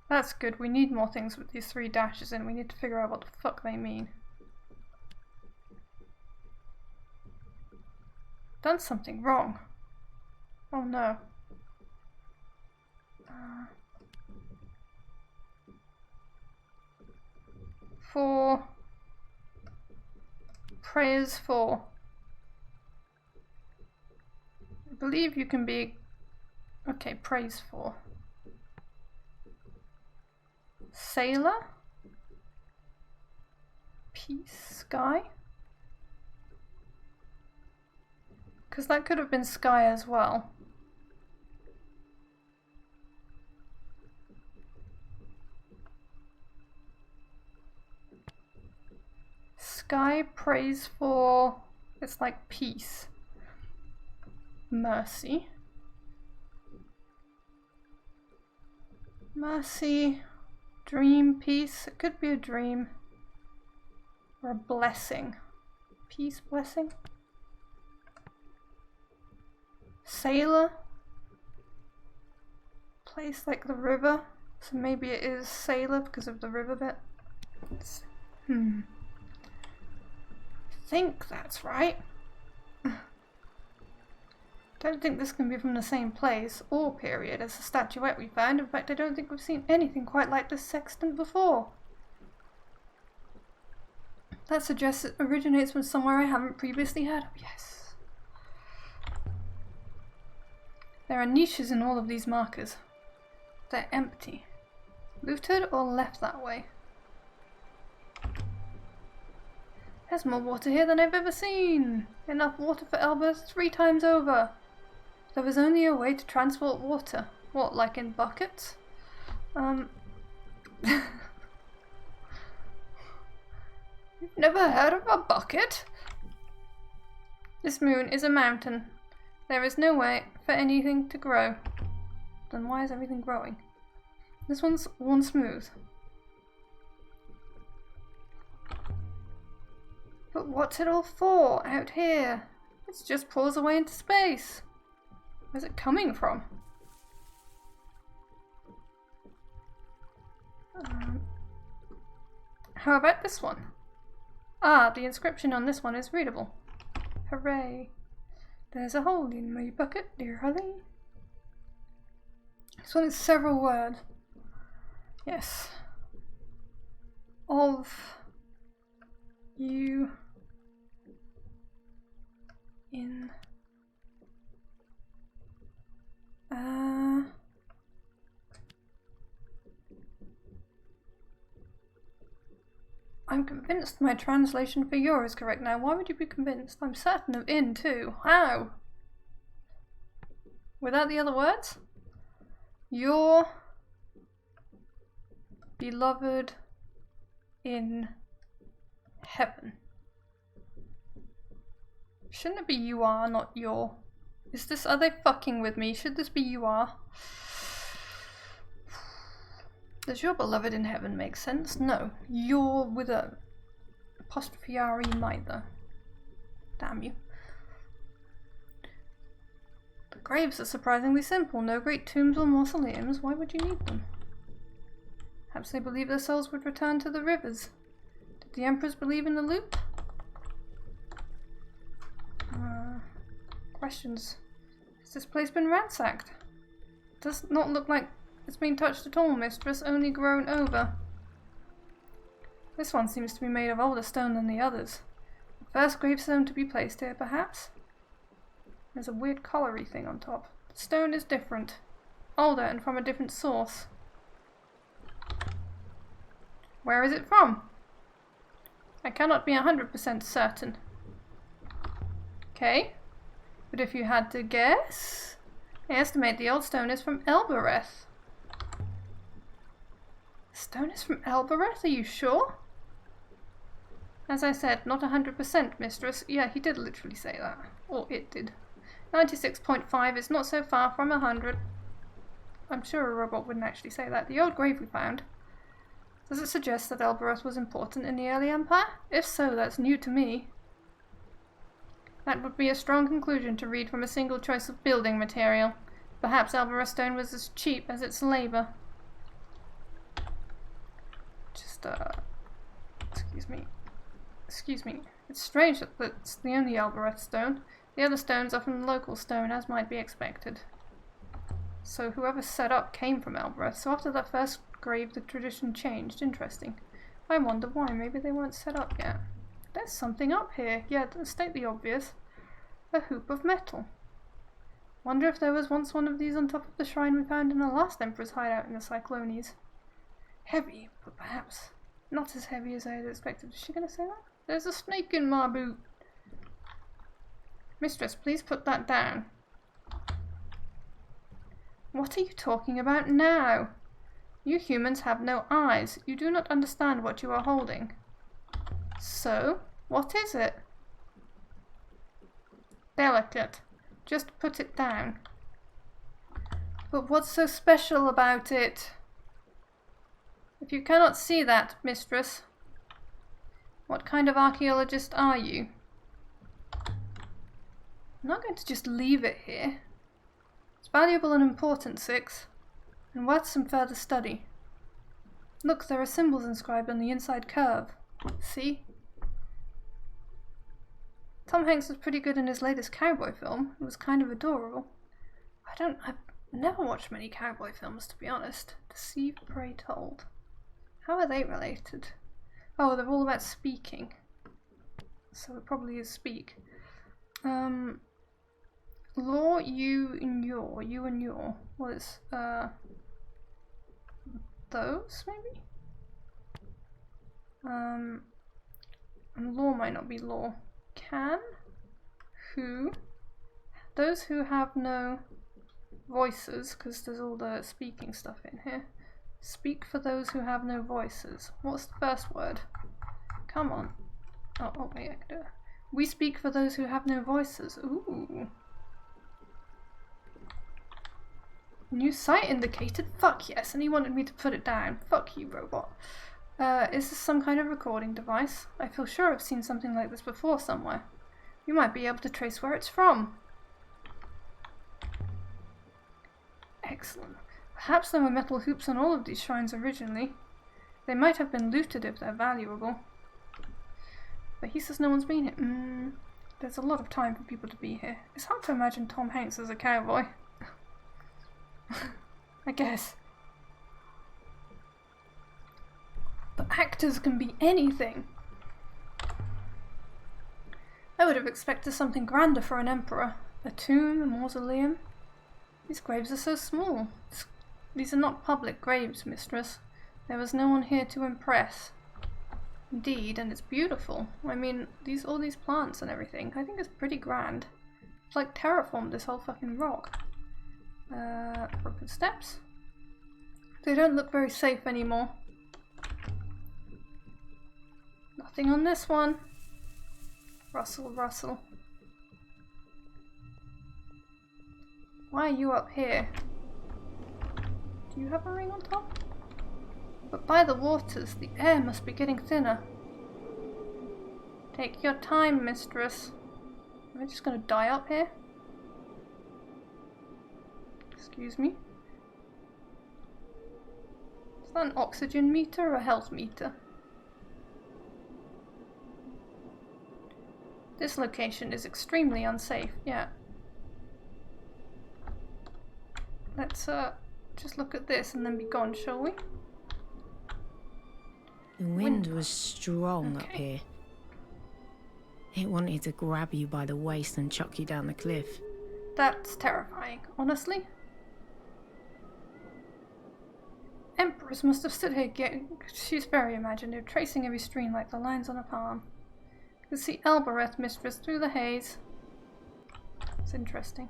That's good. We need more things with these 3 dashes in. We need to figure out what the fuck they mean. Done something wrong. Oh no. For prayers for. I believe you can be. Okay, praise for. Sailor? Peace? Sky? Because that could have been sky as well. Sky prays for, it's like peace. Mercy. Mercy. Dream, peace. It could be a dream. Or a blessing. Peace, blessing. Sailor. Place like the river. So maybe it is sailor because of the river bit. I think that's right. Don't think this can be from the same place or period as the statuette we found. In fact, I don't think we've seen anything quite like this sextant before. That suggests it originates from somewhere I haven't previously heard of. Yes. There are niches in all of these markers. They're empty. Looted or left that way? There's more water here than I've ever seen. Enough water for Elbert 3 times over. There was only a way to transport water. What, like in buckets? You've never heard of a bucket? This moon is a mountain. There is no way for anything to grow. Then why is everything growing? This one's worn smooth. But what's it all for out here? It just pours away into space. Where's it coming from? How about this one? Ah, the inscription on this one is readable. Hooray. There's a hole in my bucket, dear Holly. This one is several words. Yes. Of you in I'm convinced my translation for your is correct now. Why would you be convinced? I'm certain of in too. How? Without the other words? Your beloved in heaven. Shouldn't it be you are, not your? Is this, are they fucking with me? Should this be you are? Does your beloved in heaven make sense? No. You're with a apostrophe R-E neither. Damn you. The graves are surprisingly simple. No great tombs or mausoleums. Why would you need them? Perhaps they believe their souls would return to the rivers. Did the emperors believe in the loop? Questions. Has this place been ransacked? It does not look like it's been touched at all, mistress, only grown over. This one seems to be made of older stone than the others. The first gravestone to be placed here, perhaps? There's a weird colliery thing on top. The stone is different. Older and from a different source. Where is it from? I cannot be 100% certain. Okay. But if you had to guess, I estimate the old stone is from Elbereth. Stone is from Elbereth? Are you sure? As I said, not 100%, mistress. Yeah, he did literally say that. Or it did. 96.5 is not so far from 100. I'm sure a robot wouldn't actually say that. The old grave we found. Does it suggest that Elbereth was important in the early empire? If so, that's new to me. That would be a strong conclusion to read from a single choice of building material. Perhaps Elbereth stone was as cheap as its labour. Just, Excuse me. It's strange that that's the only Elbereth stone. The other stones are from local stone, as might be expected. So whoever set up came from Elbereth. So after that first grave, the tradition changed. Interesting. I wonder why. Maybe they weren't set up yet. There's something up here. Yeah, to state the obvious. A hoop of metal. Wonder if there was once one of these on top of the shrine we found in the last Emperor's hideout in the Cyclonies. Heavy, but perhaps not as heavy as I had expected. Is she going to say that? There's a snake in my boot. Mistress, please put that down. What are you talking about now? You humans have no eyes. You do not understand what you are holding. So, what is it? Delicate. Just put it down. But what's so special about it? If you cannot see that, mistress, what kind of archaeologist are you? I'm not going to just leave it here. It's valuable and important, Six, and worth some further study. Look, there are symbols inscribed on the inside curve. See? Tom Hanks was pretty good in his latest cowboy film. It was kind of adorable. I've never watched many cowboy films, to be honest. Deceive, pray, told. How are they related? Oh, they're all about speaking. So it probably is speak. Law, you and your. What is, those, maybe? And law might not be law. Can, who, those who have no voices, because there's all the speaking stuff in here. Speak for those who have no voices. What's the first word? Come on. Oh wait, I can do it. We speak for those who have no voices. Ooh. New site indicated? Fuck yes, and he wanted me to put it down. Fuck you, robot. Is this some kind of recording device? I feel sure I've seen something like this before somewhere. You might be able to trace where it's from. Excellent. Perhaps there were metal hoops on all of these shrines originally. They might have been looted if they're valuable. But he says no one's been here. There's a lot of time for people to be here. It's hard to imagine Tom Hanks as a cowboy. I guess. But actors can be anything. I would have expected something grander for an emperor. A tomb, a mausoleum. These graves are so small. These are not public graves, mistress. There was no one here to impress. Indeed, and it's beautiful. I mean, all these plants and everything. I think it's pretty grand. It's like terraformed this whole fucking rock. Broken steps. They don't look very safe anymore. Nothing on this one. Rustle, rustle. Why are you up here? Do you have a ring on top? But by the waters, the air must be getting thinner. Take your time, mistress. Am I just gonna die up here? Excuse me? Is that an oxygen meter or a health meter? This location is extremely unsafe, yeah. Let's just look at this and then be gone, shall we? The wind was strong up here. It wanted to grab you by the waist and chuck you down the cliff. That's terrifying, honestly. Empress must have stood here she's very imaginative, tracing every stream like the lines on a palm. You can see Elbereth, mistress, through the haze. It's interesting.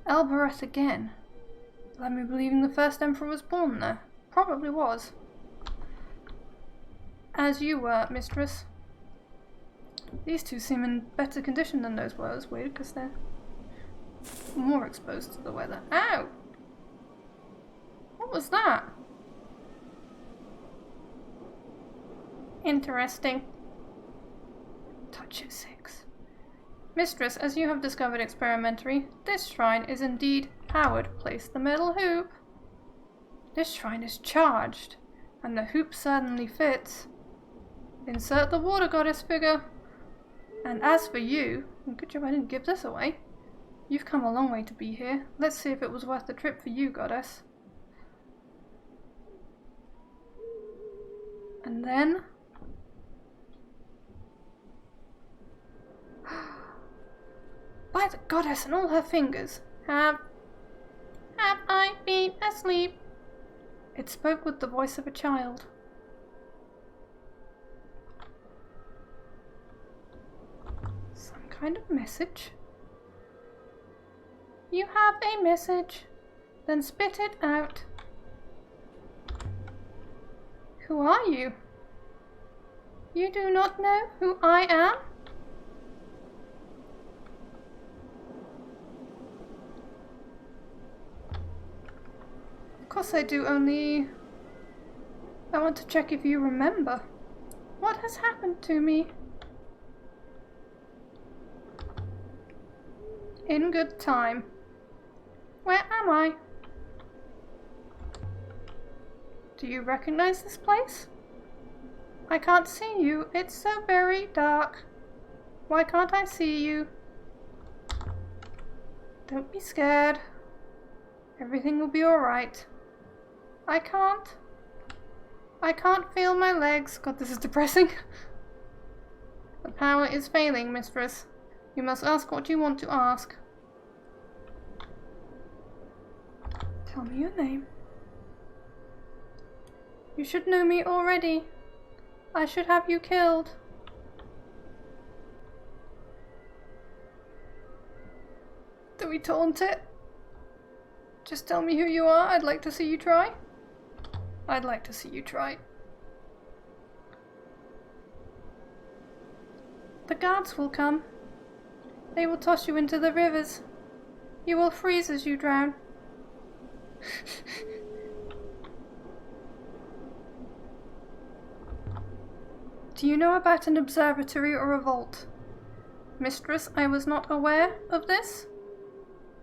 Elbereth again. Let me believing the first emperor was born there. Probably was. As you were, mistress. These two seem in better condition than those were. It's weird because they're more exposed to the weather. Ow! What was that? Interesting. Touch it, Six. Mistress, as you have discovered experimentally, this shrine is indeed powered. Place the metal hoop. This shrine is charged, and the hoop certainly fits. Insert the water goddess figure. And as for you, good job I didn't give this away. You've come a long way to be here. Let's see if it was worth the trip for you, goddess. And then... by the goddess and all her fingers, have I been asleep? It spoke with the voice of a child. Some kind of message? You have a message. Then spit it out. Who are you? You do not know who I am? Of course I do, only I want to check if you remember. What has happened to me? In good time. Where am I? Do you recognize this place? I can't see you. It's so very dark. Why can't I see you? Don't be scared. Everything will be alright. I can't feel my legs. God, this is depressing. The power is failing, mistress. You must ask what you want to ask. Tell me your name. You should know me already. I should have you killed. Do we taunt it? Just tell me who you are. I'd like to see you try. I'd like to see you try. The guards will come. They will toss you into the rivers. You will freeze as you drown. Do you know about an observatory or a vault? Mistress, I was not aware of this.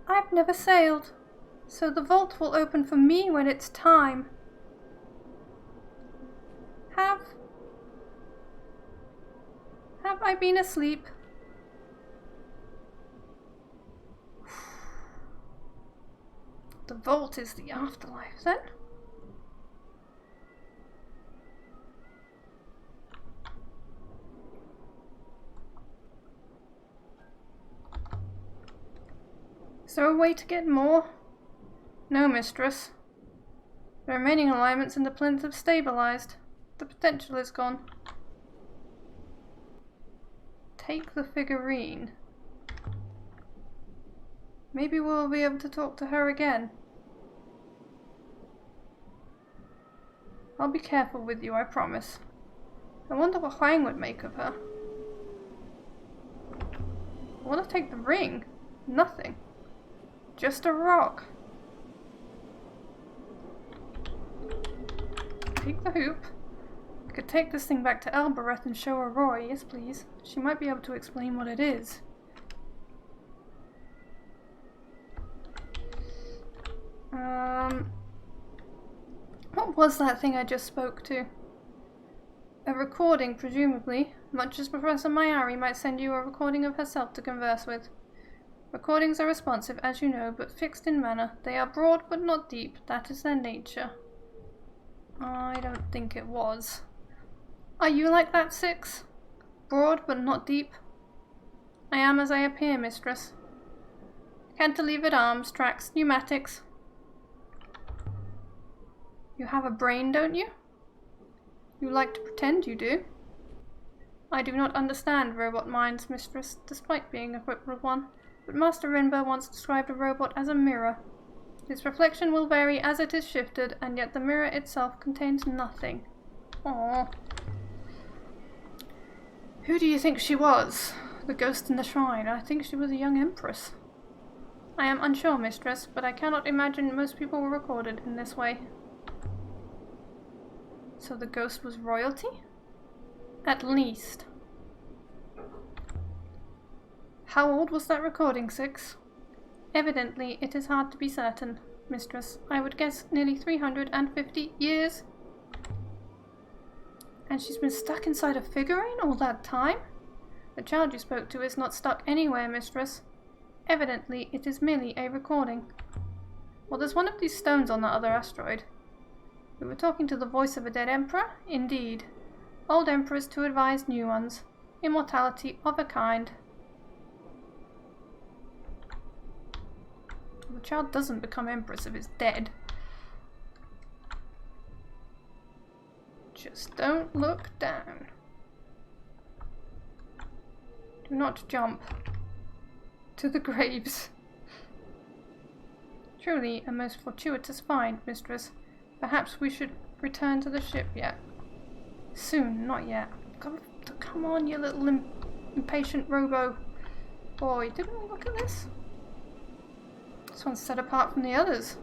I've never sailed, so the vault will open for me when it's time. Have I been asleep? The vault is the afterlife, then? Is there a way to get more? No, mistress. The remaining alignments in the plinth have stabilized. The potential is gone. Take the figurine. Maybe we'll be able to talk to her again. I'll be careful with you, I promise. I wonder what Huang would make of her. I want to take the ring. Nothing. Just a rock. Take the hoop. I could take this thing back to Elbereth and show her Roy. Yes, please. She might be able to explain what it is. What was that thing I just spoke to? A recording, presumably, much as Professor Mayari might send you a recording of herself to converse with. Recordings are responsive, as you know, but fixed in manner. They are broad but not deep. That is their nature. I don't think it was. Are you like that, Six? Broad but not deep? I am as I appear, mistress. Cantilevered arms, tracks, pneumatics. You have a brain, don't you? You like to pretend you do. I do not understand robot minds, mistress, despite being equipped with one. But Master Rinba once described a robot as a mirror. Its reflection will vary as it is shifted, and yet the mirror itself contains nothing. Aww. Who do you think she was? The ghost in the shrine. I think she was a young empress. I am unsure, mistress, but I cannot imagine most people were recorded in this way. So the ghost was royalty? At least. How old was that recording, Six? Evidently, it is hard to be certain, mistress. I would guess nearly 350 years. And she's been stuck inside a figurine all that time? The child you spoke to is not stuck anywhere, mistress. Evidently, it is merely a recording. Well, there's one of these stones on that other asteroid. We were talking to the voice of a dead emperor? Indeed. Old emperors to advise new ones. Immortality of a kind. The child doesn't become empress if it's dead. Just don't look down. Do not jump to the graves. Truly a most fortuitous find, mistress. Perhaps we should return to the ship yet. Soon, not yet. Come on, you little impatient robo boy. Didn't we look at this? This one's set apart from the others.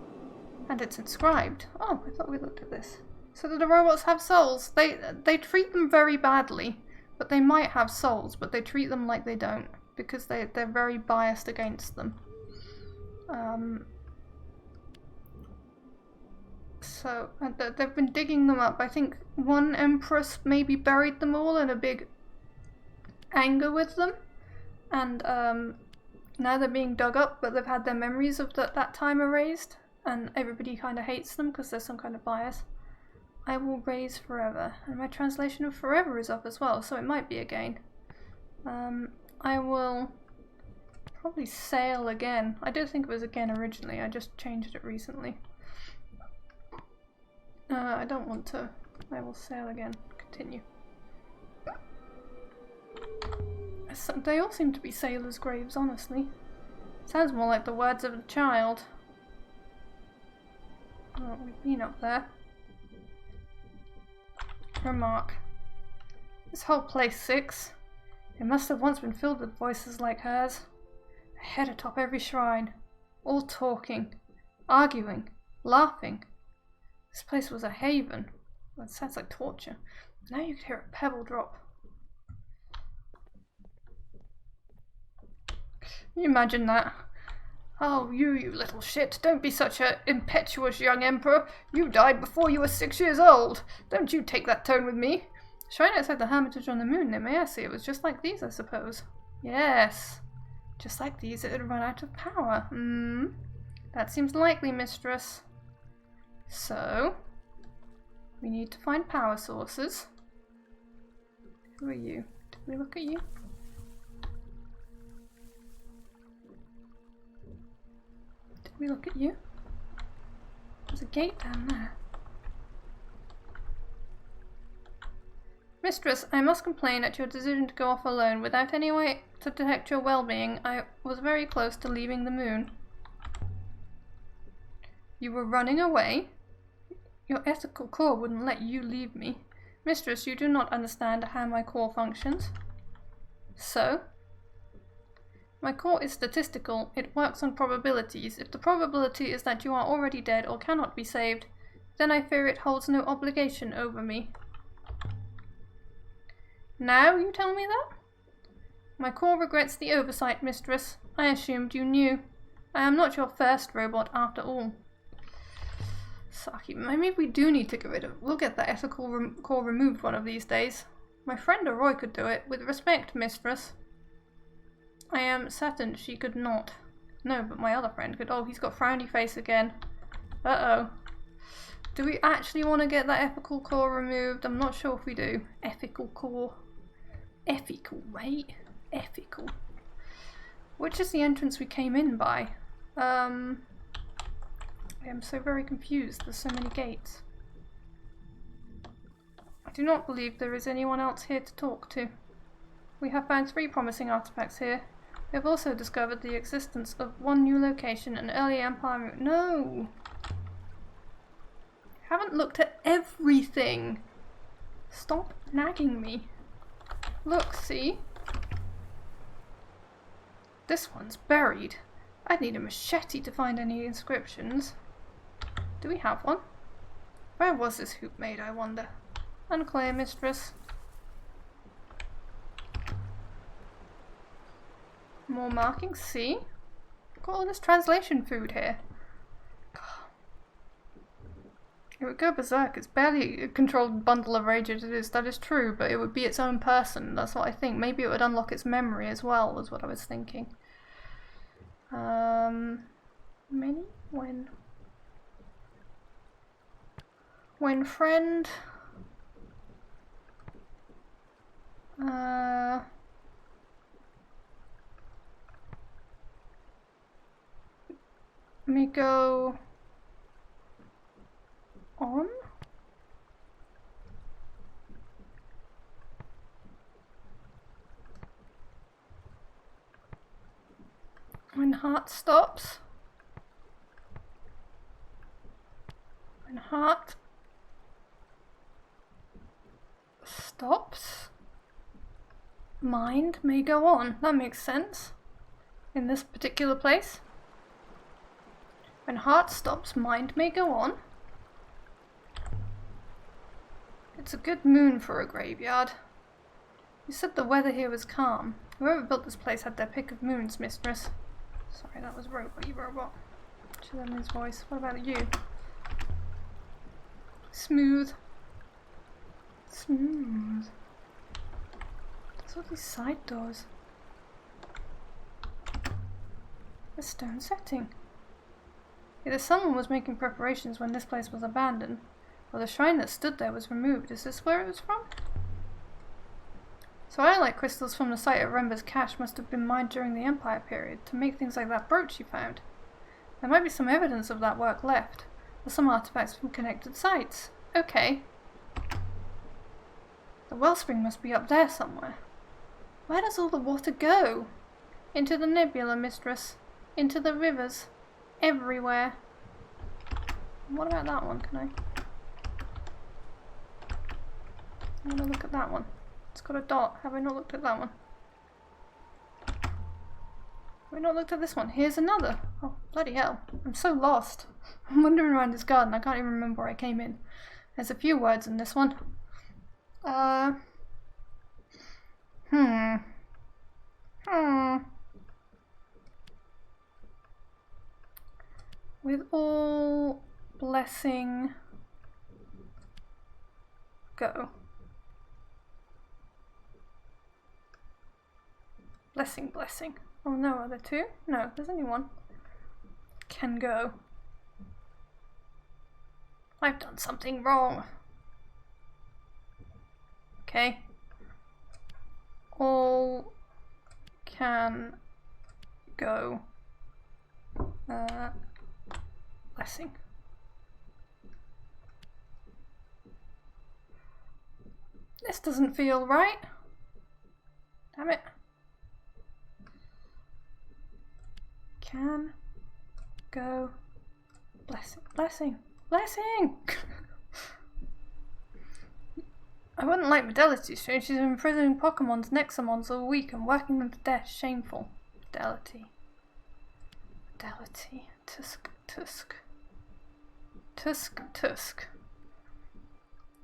And it's inscribed. Oh, I thought we looked at this. So do the robots have souls? They treat them very badly. But they might have souls, but they treat them like they don't. Because they're very biased against them. So, they've been digging them up. I think one empress maybe buried them all in a big anger with them. And now they're being dug up, but they've had their memories of that time erased. And everybody kind of hates them because there's some kind of bias. I will raise forever. And my translation of forever is up as well, so it might be again. I will probably sail again. I did think it was again originally, I just changed it recently. I don't want to. I will sail again. Continue. They all seem to be sailors' graves, honestly. Sounds more like the words of a child. Oh, we've been up there. Remark. This whole place, 6. It must have once been filled with voices like hers. A head atop every shrine. All talking, arguing, laughing. This place was a haven. Well, it sounds like torture. Now you could hear a pebble drop. Can you imagine that? Oh, you little shit. Don't be such an impetuous young emperor. You died before you were 6 years old. Don't you take that tone with me. Shrine outside the Hermitage on the moon, may I see? It was just like these, I suppose. Yes. Just like these, it had run out of power. That seems likely, mistress. So, we need to find power sources. Who are you? Did we look at you? Did we look at you? There's a gate down there. Mistress, I must complain at your decision to go off alone. Without any way to detect your well-being, I was very close to leaving the moon. You were running away? Your ethical core wouldn't let you leave me. Mistress, you do not understand how my core functions. So? My core is statistical. It works on probabilities. If the probability is that you are already dead or cannot be saved, then I fear it holds no obligation over me. Now you tell me that? My core regrets the oversight, mistress. I assumed you knew. I am not your first robot after all. Saki, maybe we do need to get rid of it. We'll get that ethical core removed one of these days. My friend Roy could do it. With respect, mistress. I am certain she could not. No, but my other friend could. Oh, he's got frowny face again. Uh-oh. Do we actually want to get that ethical core removed? I'm not sure if we do. Ethical core. Ethical, right? Ethical. Which is the entrance we came in by? I am so very confused. There's so many gates. I do not believe there is anyone else here to talk to. We have found 3 promising artifacts here. We have also discovered the existence of one new location, an early empire. No! Haven't looked at everything. Stop nagging me. Look, see? This one's buried. I'd need a machete to find any inscriptions. Do we have one? Where was this hoop made, I wonder? Unclear, mistress. More markings, see? Got all this translation food here. It would go berserk. It's barely a controlled bundle of rage as it is. That is true, but it would be its own person. That's what I think. Maybe it would unlock its memory as well, was what I was thinking. Many? When friend... Let me go... on? heart stops. When heart stops, mind may go on. That makes sense. In this particular place. When heart stops, mind may go on. It's a good moon for a graveyard. You said the weather here was calm. Whoever built this place had their pick of moons, mistress. Sorry, that was robot. Should have his voice. What about you? Smooth. Smooth. There's all these side doors. The stone setting. Either someone was making preparations when this place was abandoned, or the shrine that stood there was removed. Is this where it was from? So ironite crystals from the site of Rember's cache must have been mined during the Empire period to make things like that brooch you found. There might be some evidence of that work left, or some artifacts from connected sites. Okay. The wellspring must be up there somewhere. Where does all the water go? Into the nebula, mistress. Into the rivers. Everywhere. What about that one? Can I want to look at that one. It's got a dot. Have I not looked at that one? Have I not looked at this one? Here's another. Oh, bloody hell. I'm so lost. I'm wandering around this garden. I can't even remember where I came in. There's a few words in this one. With all blessing go. Blessing. Oh no, are there two? No, there's only one. Can go. I've done something wrong. Okay. All can go. Blessing. This doesn't feel right. Damn it. Can go. Blessing. I wouldn't like Fidelity soon. She's been imprisoning Pokemon's Nexamons all week and working them to death. Shameful. Fidelity. Tusk.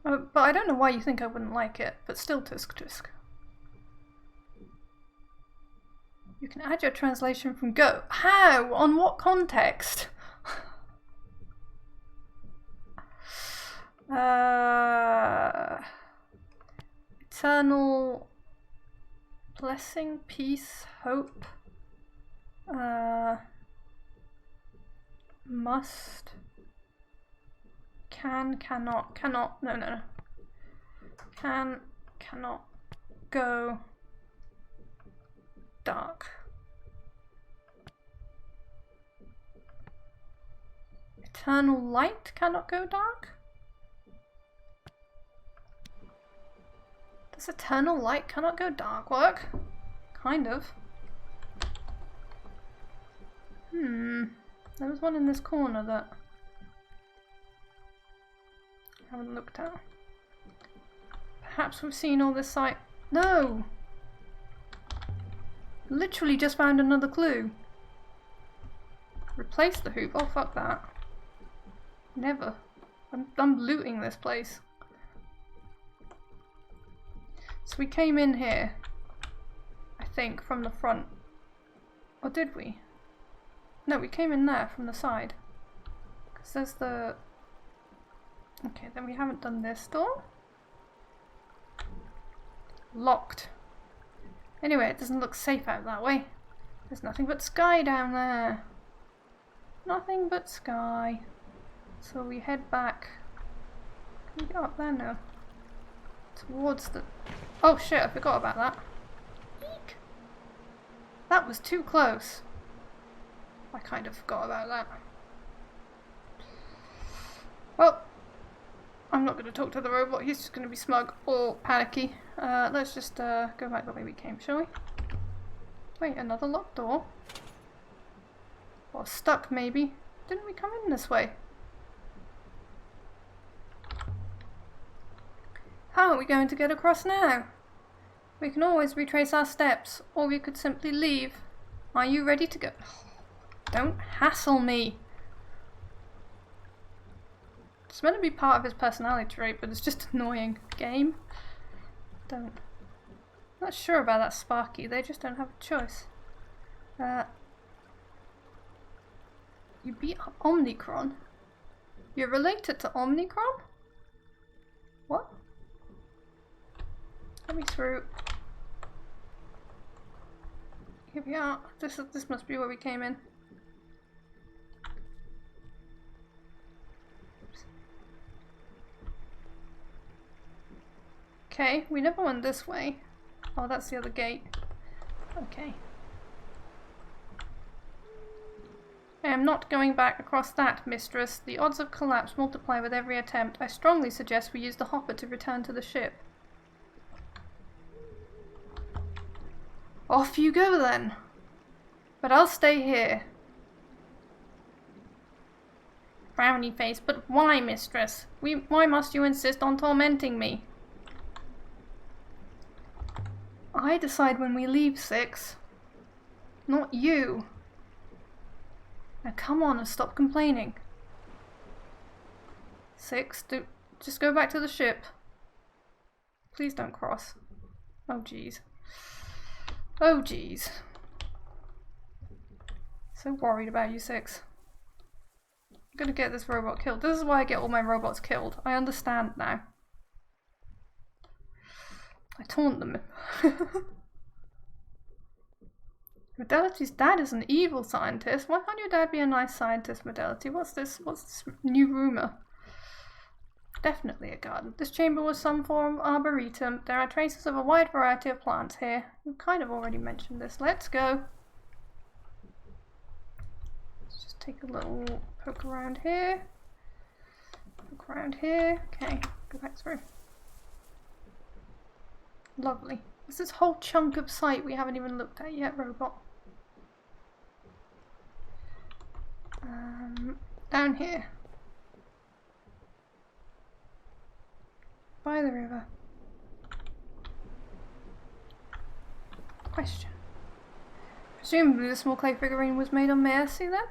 Oh, but I don't know why you think I wouldn't like it, but still Tusk. You can add your translation from Go. How? On what context? Eternal blessing, peace, hope. Must. Cannot. No. Cannot go dark. Eternal light cannot go dark? Does eternal light cannot go dark work? Kind of. There was one in this corner that I haven't looked at. Perhaps we've seen all this site. No! Literally just found another clue. Replace the hoop. Oh, fuck that. Never. I'm looting this place. So we came in here, I think, from the front. Or did we? No, we came in there from the side. Because there's the... Okay, then we haven't done this door. Locked. Anyway, it doesn't look safe out that way. There's nothing but sky down there. Nothing but sky. So we head back. Can we go up there now? Towards the... Oh shit, I forgot about that. Eek. That was too close. I kind of forgot about that. Well, I'm not going to talk to the robot. He's just going to be smug or panicky. Let's just go back the way we came, shall we? Wait, another locked door. Or stuck, maybe. Didn't we come in this way? How are we going to get across now? We can always retrace our steps, or we could simply leave. Are you ready to go? Don't hassle me. It's meant to be part of his personality trait, but it's just annoying. Game. Don't. Not sure about that Sparky. They just don't have a choice. You beat up Omnicron? You're related to Omnicron? What? Let me through. Here we are. This must be where we came in. Okay, we never went this way. Oh, that's the other gate. Okay. I am not going back across that, mistress. The odds of collapse multiply with every attempt. I strongly suggest we use the hopper to return to the ship. Off you go then. But I'll stay here. Frowny face, but why, mistress? Why must you insist on tormenting me? I decide when we leave, Six. Not you. Now come on and stop complaining. Six, just go back to the ship. Please don't cross. Oh jeez. Oh jeez. So worried about you, Six. I'm gonna get this robot killed. This is why I get all my robots killed. I understand now. I taunt them. Modality's dad is an evil scientist. Why can't your dad be a nice scientist, Modality? What's this new rumor? Definitely a garden. This chamber was some form of arboretum. There are traces of a wide variety of plants here. We've kind of already mentioned this. Let's go. Let's just take a little poke around here. Poke around here. Okay, go back through. Lovely. There's this whole chunk of site we haven't even looked at yet, robot. Down here. By the river. Question. Presumably the small clay figurine was made on Mercy then?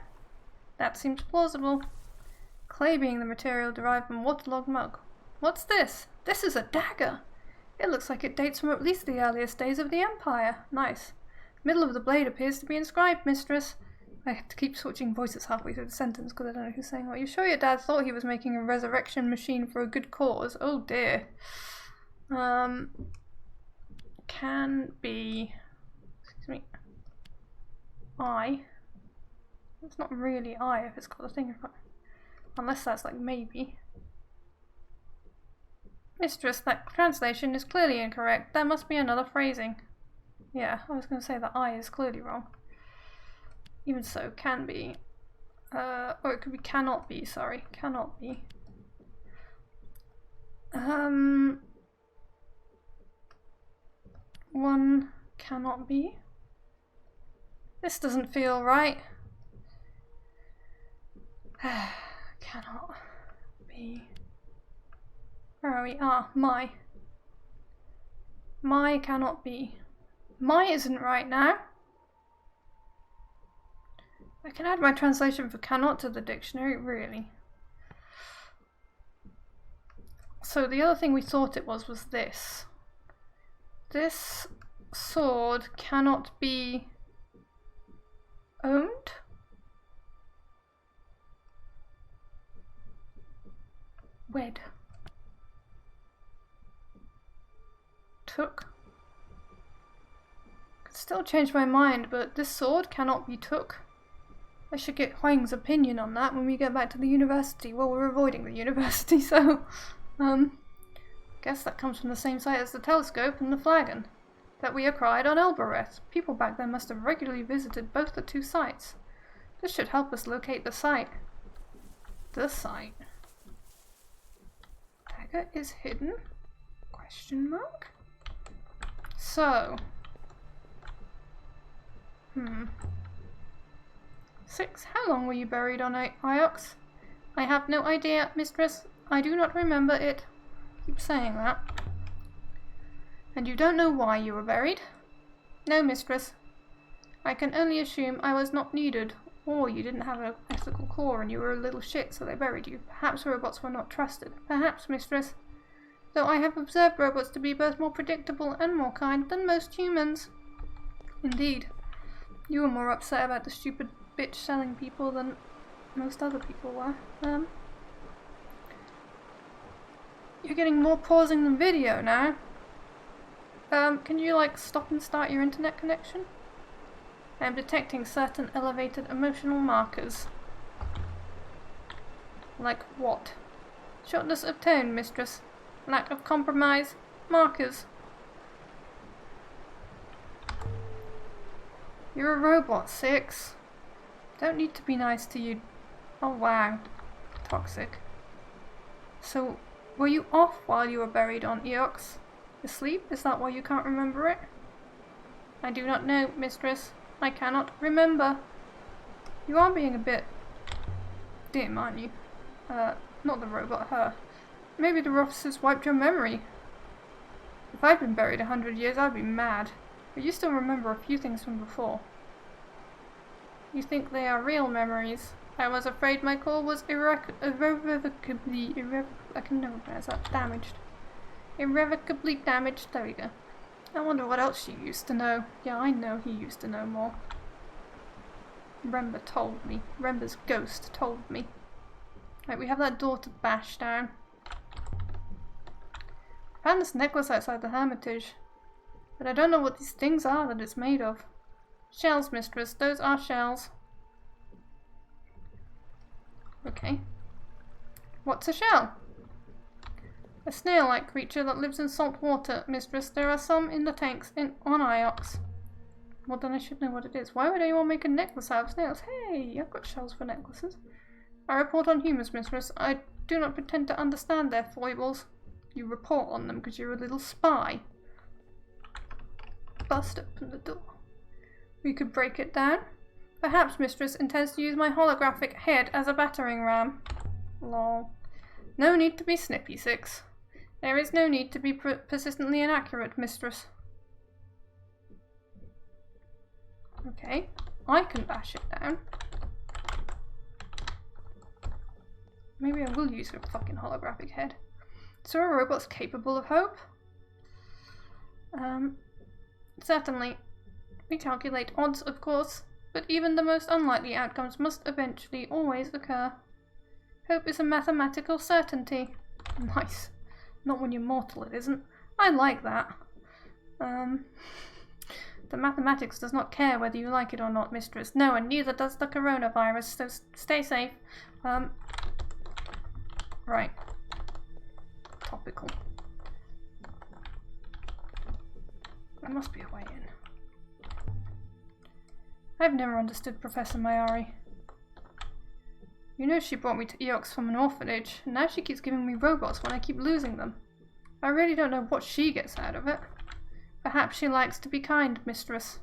That seems plausible. Clay being the material derived from waterlogged mud. What's this? This is a dagger! It looks like it dates from at least the earliest days of the Empire. Nice. Middle of the blade appears to be inscribed, mistress. I have to keep switching voices halfway through the sentence because I don't know who's saying what. You sure your dad thought he was making a resurrection machine for a good cause? Oh dear. Can be... Excuse me. I. It's not really I if it's got the thing in front. Unless that's like maybe. Mistress, that translation is clearly incorrect. There must be another phrasing. Yeah, I was going to say that I is clearly wrong. Even so, can be. Or it could be cannot be, sorry. Cannot be. One cannot be. This doesn't feel right. Cannot be. Where are we? Ah, my. My cannot be. My isn't right now. I can add my translation for cannot to the dictionary, really. So the other thing we thought it was this. This sword cannot be owned? Wed. Took. Could still change my mind, but this sword cannot be took. I should get Huang's opinion on that when we get back to the university. Well, we're avoiding the university, so guess that comes from the same site as the telescope and the flagon that we acquired on Elbereth. People back then must have regularly visited both the two sites. This should help us locate the site. The site. Dagger is hidden? Question mark? So. 6. How long were you buried on Iox? I have no idea, mistress. I do not remember it. Keep saying that. And you don't know why you were buried? No, mistress. I can only assume I was not needed, or you didn't have an ethical core and you were a little shit, so they buried you. Perhaps robots were not trusted. Perhaps, mistress. Though I have observed robots to be both more predictable and more kind than most humans. Indeed. You were more upset about the stupid bitch selling people than most other people were. You're getting more pausing than video now. Can you like stop and start your internet connection? I am detecting certain elevated emotional markers. Like what? Shortness of tone, mistress. Lack of compromise. Markers. You're a robot, 6. Don't need to be nice to you. Oh wow. Toxic. So, were you off while you were buried on Eox? Asleep? Is that why you can't remember it? I do not know, mistress. I cannot remember. You are being a bit dim, aren't you? Not the robot, her. Maybe the officers wiped your memory. If I'd been buried 100 years, I'd be mad. But you still remember a few things from before. You think they are real memories? I was afraid my core was irrevocably I can never pronounce that. Damaged. Irrevocably damaged. There we go. I wonder what else you used to know. Yeah, I know he used to know more. Rember told me. Rember's ghost told me. Right, we have that door to bash down. I found this necklace outside the Hermitage. But I don't know what these things are that it's made of. Shells, mistress. Those are shells. Okay. What's a shell? A snail-like creature that lives in salt water, mistress. There are some in the tanks on Iox. Well, then I should know what it is. Why would anyone make a necklace out of snails? Hey, I've got shells for necklaces. I report on humans, mistress. I do not pretend to understand their foibles. You report on them because you're a little spy. Bust open the door. We could break it down. Perhaps mistress intends to use my holographic head as a battering ram. Lol. No need to be snippy, 6. There is no need to be persistently inaccurate, mistress. Okay, I can bash it down. Maybe I will use her fucking holographic head. So are robots capable of hope? Certainly. We calculate odds, of course, but even the most unlikely outcomes must eventually always occur. Hope is a mathematical certainty. Nice. Not when you're mortal, it isn't. I like that. The mathematics does not care whether you like it or not, mistress. No, and neither does the coronavirus, so stay safe. Right. Topical. There must be a way in. I've never understood Professor Mayari. You know she brought me to Eox from an orphanage, and now she keeps giving me robots when I keep losing them. I really don't know what she gets out of it. Perhaps she likes to be kind, mistress.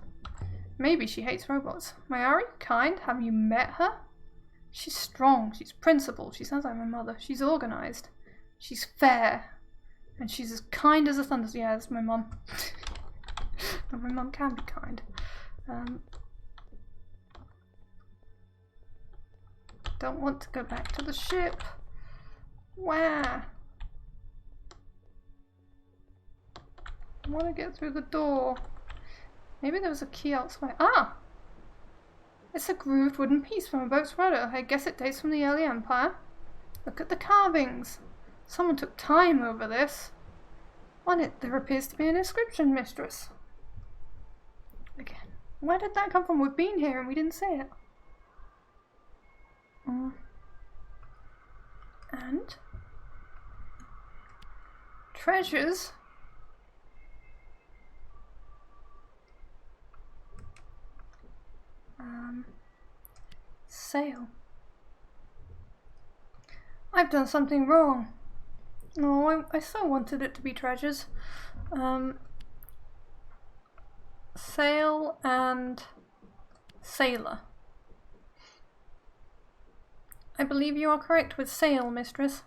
Maybe she hates robots. Mayari? Kind? Have you met her? She's strong, she's principled, she sounds like my mother. She's organised. She's fair. And she's as kind as a thunder. Yeah, that's my mum. But my mum can be kind. Don't want to go back to the ship. Wow. I want to get through the door. Maybe there was a key elsewhere. Ah! It's a grooved wooden piece from a boat's rudder. I guess it dates from the early empire. Look at the carvings. Someone took time over this. On it there appears to be an inscription, mistress. Again. Where did that come from? We've been here and we didn't see it. And treasures. Sale. I've done something wrong. No, I so wanted it to be treasures. Sale and sailor. I believe you are correct with sail, mistress.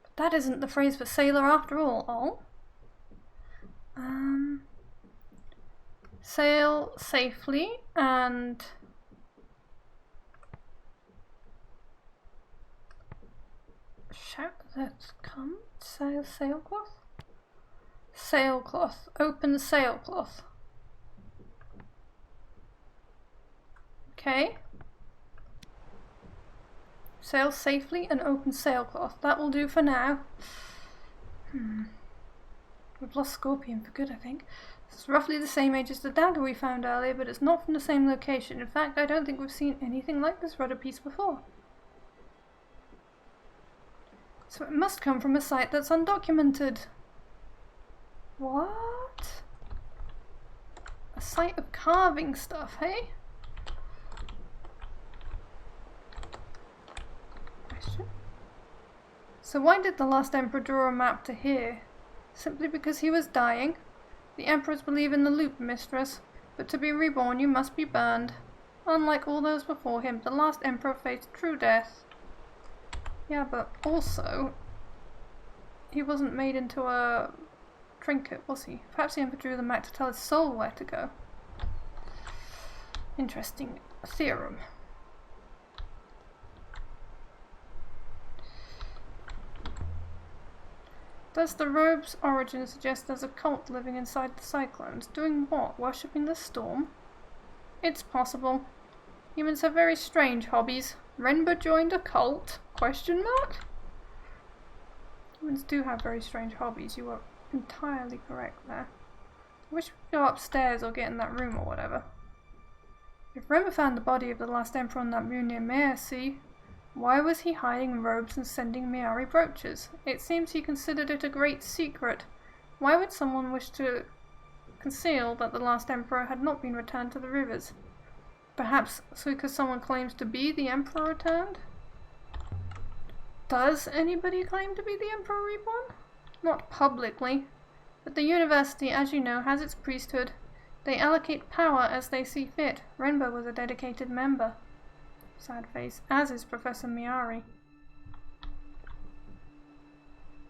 But that isn't the phrase for sailor after all. Oh? Sail safely and... Shout that come. Sailcloth? Sailcloth. Open sailcloth. Okay. Sail safely and open sailcloth. That will do for now. We've lost Scorpion for good, I think. It's roughly the same age as the dagger we found earlier, but it's not from the same location. In fact, I don't think we've seen anything like this rudder piece before. So it must come from a site that's undocumented. What? A site of carving stuff, hey? Question? So why did the last emperor draw a map to here? Simply because he was dying? The emperors believe in the loop, mistress, but to be reborn you must be burned. Unlike all those before him, the last emperor faced true death. Yeah, but also, he wasn't made into a trinket, was he? Perhaps the emperor drew the map to tell his soul where to go. Interesting theorem. Does the robe's origin suggest there's a cult living inside the cyclones? Doing what? Worshipping the storm? It's possible. Humans have very strange hobbies. Renba joined a cult? Question mark? Humans do have very strange hobbies. You are entirely correct there. I wish we could go upstairs or get in that room or whatever. If Renba found the body of the last emperor on that moon near Meercy, why was he hiding robes and sending Miari brooches? It seems he considered it a great secret. Why would someone wish to conceal that the last emperor had not been returned to the rivers? Perhaps because someone claims to be the emperor returned? Does anybody claim to be the Emperor Reborn? Not publicly, but the university, as you know, has its priesthood. They allocate power as they see fit. Renba was a dedicated member. Sad face. As is Professor Miari.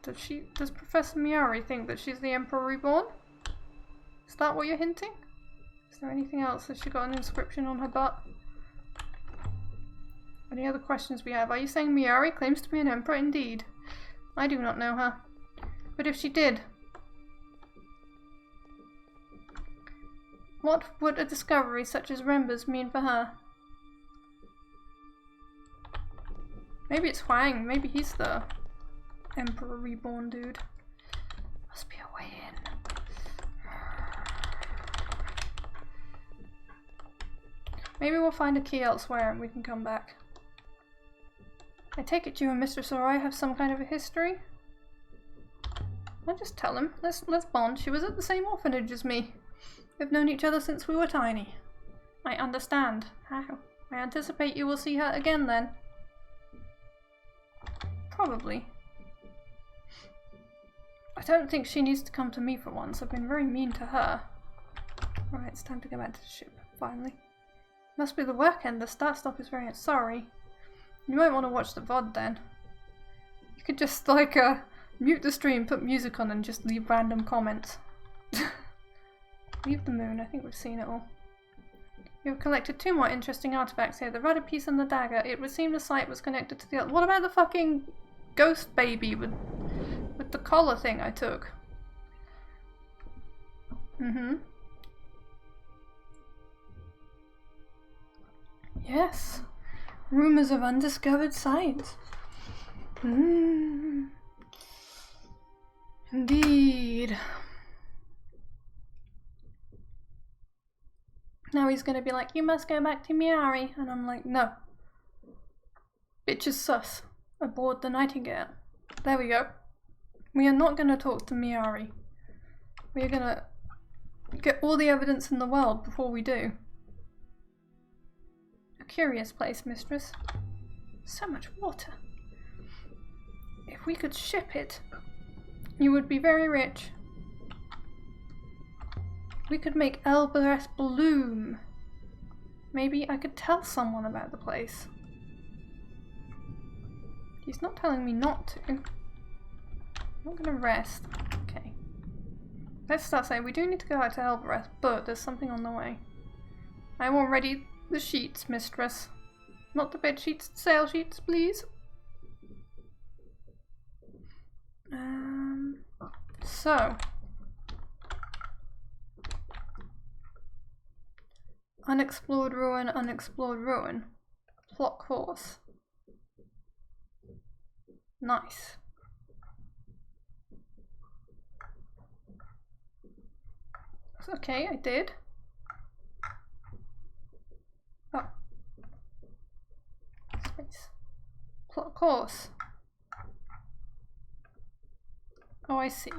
Does Professor Miari think that she's the Emperor Reborn? Is that what you're hinting? Is there anything else? Has she got an inscription on her butt? Any other questions we have? Are you saying Miari claims to be an emperor? Indeed. I do not know her. But if she did, what would a discovery such as Renba's mean for her? Maybe it's Huang. Maybe he's the Emperor Reborn dude. Must be a way in. Maybe we'll find a key elsewhere and we can come back. I take it you and Mr. Sarai have some kind of a history? I'll just tell him. Let's bond. She was at the same orphanage as me. We've known each other since we were tiny. I understand. How? I anticipate you will see her again then. Probably. I don't think she needs to come to me for once. I've been very mean to her. Alright, it's time to go back to the ship, finally. Must be the work end. The start stop is very sorry. You might want to watch the VOD then. You could just like mute the stream, put music on and just leave random comments. Leave the moon, I think we've seen it all. You have collected 2 more interesting artifacts here. The rudder piece and the dagger. It would seem the site was connected to the other. What about the fucking ghost baby with the collar thing I took? Yes. Rumors of undiscovered sites. Indeed. Now he's gonna be like, you must go back to Miari. And I'm like, no. Bitch is sus. Aboard the Nightingale. There we go. We are not gonna talk to Miari. We are gonna get all the evidence in the world before we do. Curious place, mistress. So much water. If we could ship it, you would be very rich. We could make Elbereth bloom. Maybe I could tell someone about the place. He's not telling me not to. I'm not gonna rest. Okay. Let's start saying we do need to go out to Elbereth, but there's something on the way. I want ready the sheets, mistress. Not the bed sheets, sail sheets, please. So. Unexplored ruin, unexplored ruin. Plot course. Nice. Okay, I did. Oh. Space. Plot course. Oh, I see.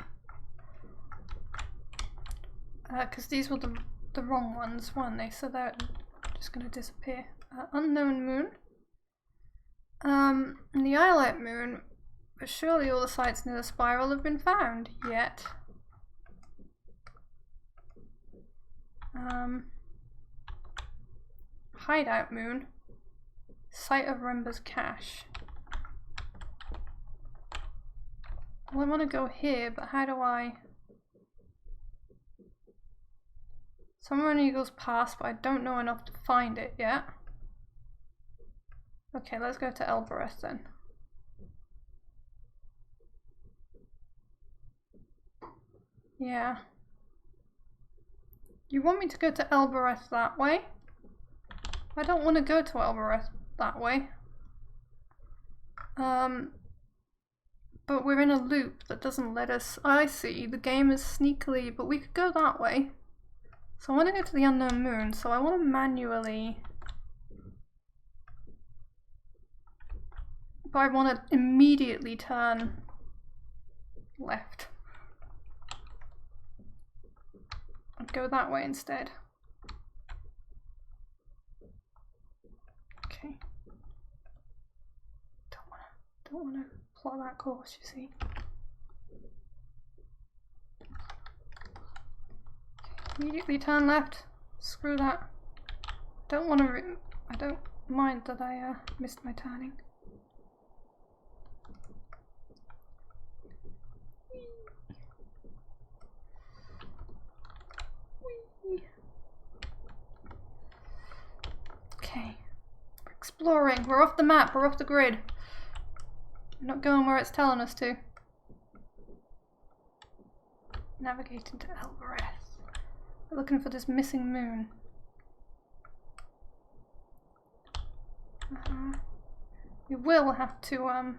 Because these were the wrong ones, weren't they? So they're just going to disappear. Unknown moon. And the Islet moon. But surely all the sites near the spiral have been found yet. Hideout moon. Site of Rember's cache. Well, I want to go here, but how do I? Somewhere in Eagle's Pass, but I don't know enough to find it yet. Okay, let's go to Elbereth then. Yeah. You want me to go to Elbereth that way? I don't want to go to Elbereth that way. But we're in a loop that doesn't let us. I see, the game is sneakily, but we could go that way. So I want to go to the Unknown Moon, so I want to manually. But I want to immediately turn left. I'd go that way instead. Okay. Don't wanna plot that course, you see. Okay, immediately turn left. Screw that. I don't mind that I missed my turning. Okay. We're exploring. We're off the map. We're off the grid. We're not going where it's telling us to. Navigating to Elbereth. We're looking for this missing moon. We will have to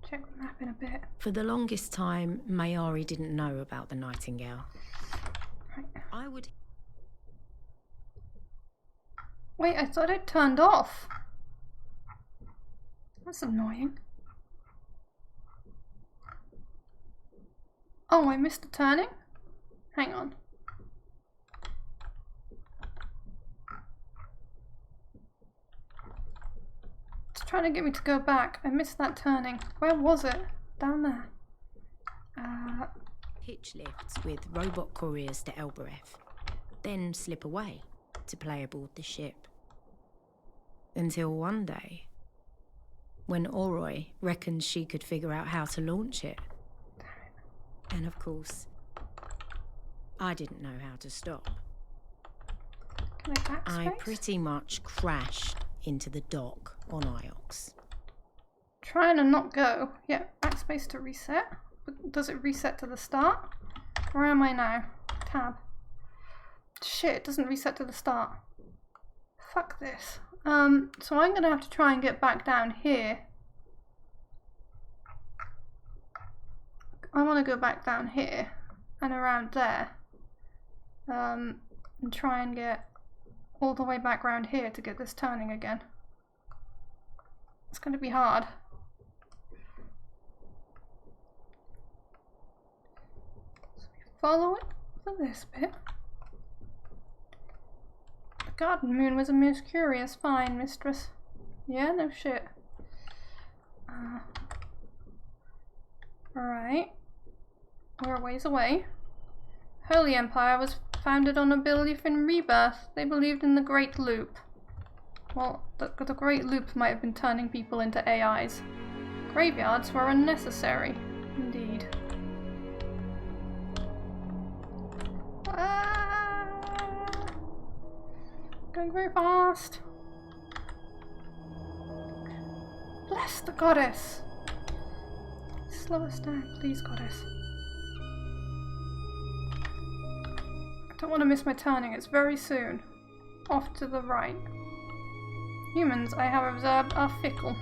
check the map in a bit. For the longest time, Mayari didn't know about the Nightingale. Right. I would... Wait, I thought it turned off. That's annoying. Oh, I missed a turning? Hang on. It's trying to get me to go back. I missed that turning. Where was it? Down there. Hitch lifts with robot couriers to Elbereth, then slip away to play aboard the ship. Until one day, when Oroi reckons she could figure out how to launch it. And of course, I didn't know how to stop. Can I backspace? I pretty much crashed into the dock on Iox. Trying to not go. Yeah, backspace to reset. But does it reset to the start? Where am I now? Tab. Shit, it doesn't reset to the start. Fuck this. So I'm gonna have to try and get back down here. I want to go back down here and around there. And try and get all the way back round here to get this turning again. It's going to be hard. So we follow it for this bit. The garden moon was a most curious find, mistress. Yeah, no shit. Alright. We're a ways away. Holy Empire was founded on a belief in rebirth. They believed in the Great Loop. Well, the Great Loop might have been turning people into AIs. Graveyards were unnecessary. Indeed. Ah! Going very fast. Bless the goddess. Slow us down, please, goddess. I don't want to miss my turning. It's very soon. Off to the right. Humans, I have observed, are fickle.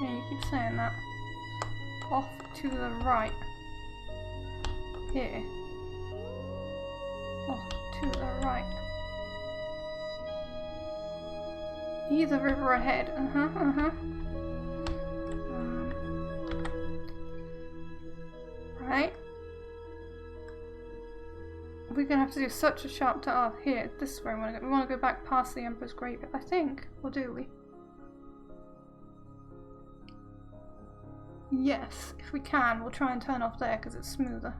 Yeah, you keep saying that. Off to the right. Here. Off to the right. Either river ahead. Right. We're gonna have to do such a sharp turn. Oh, here, this is where I want to go. We want to go back past the Emperor's Graveyard, I think. Or do we? Yes, if we can, we'll try and turn off there because it's smoother.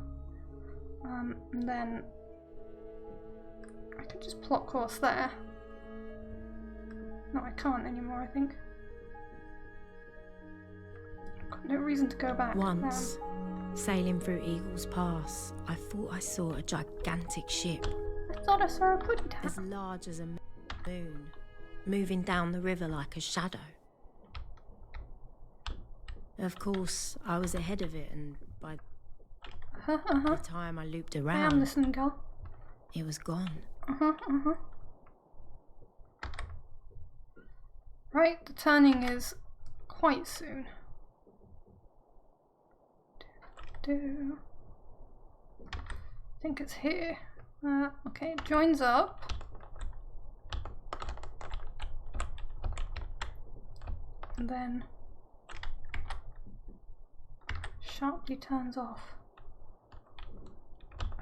And then I could just plot course there. No, I can't anymore, I think. I've got no reason to go back. Once, sailing through Eagle's Pass, I thought I saw a gigantic ship. I thought I saw a putty As large as a moon, moving down the river like a shadow. Of course, I was ahead of it, and by the time I looped I am around, listening, girl. it was gone. Right, the turning is quite soon. I think it's here. Okay, it joins up. And then sharply turns off.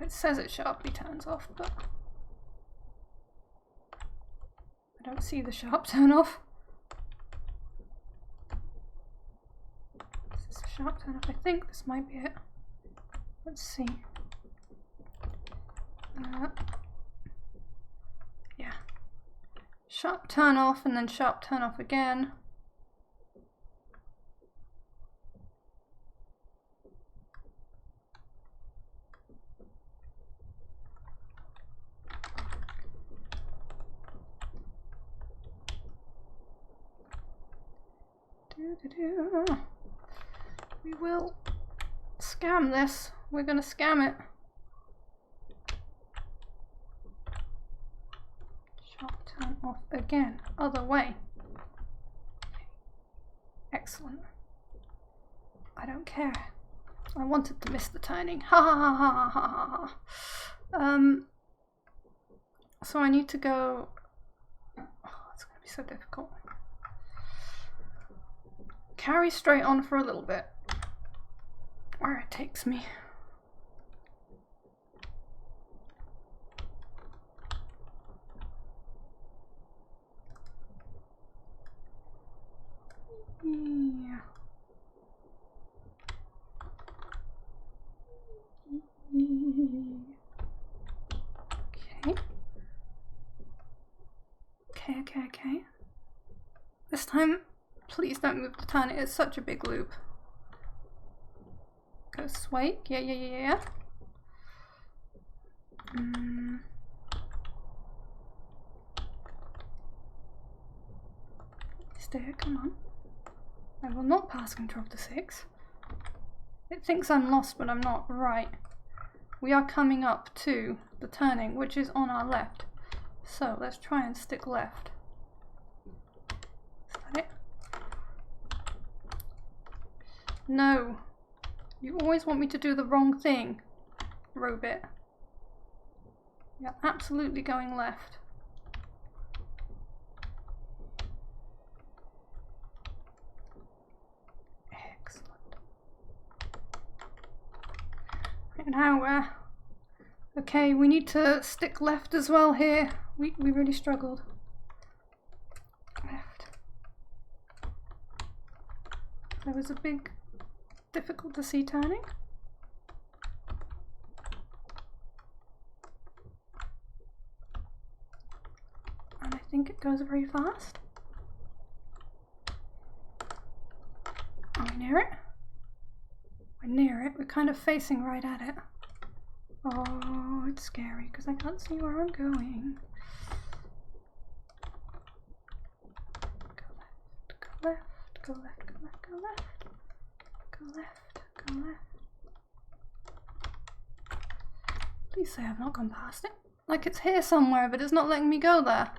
It says it sharply turns off, but I don't see the sharp turn off. Is this a sharp turn off? I think this might be it. Let's see. Yeah. Sharp turn off and then sharp turn off again. We will scam this. We're gonna scam it. Sharp turn off again. Other way. Excellent. I don't care. I wanted to miss the turning. Ha ha ha ha ha ha ha. So I need to go. Oh, it's gonna be so difficult. Carry straight on for a little bit. Where it takes me. Yeah. Okay. This time, please don't move the turn. It is such a big loop. Go sway. Yeah. Stay, come on. I will not pass control to 6. It thinks I'm lost, but I'm not. Right. We are coming up to the turning, which is on our left. So let's try and stick left. Is that it? No. You always want me to do the wrong thing, Robit. You're absolutely going left. Excellent. Right now, okay, we need to stick left as well here. We really struggled. Left. There was a big, difficult to see turning. And I think it goes very fast. Are we near it? We're near it. We're kind of facing right at it. Oh, it's scary because I can't see where I'm going. Go left, go left, go left, go left, go left, go left, go left. Please say I've not gone past it. Like it's here somewhere, but it's not letting me go there.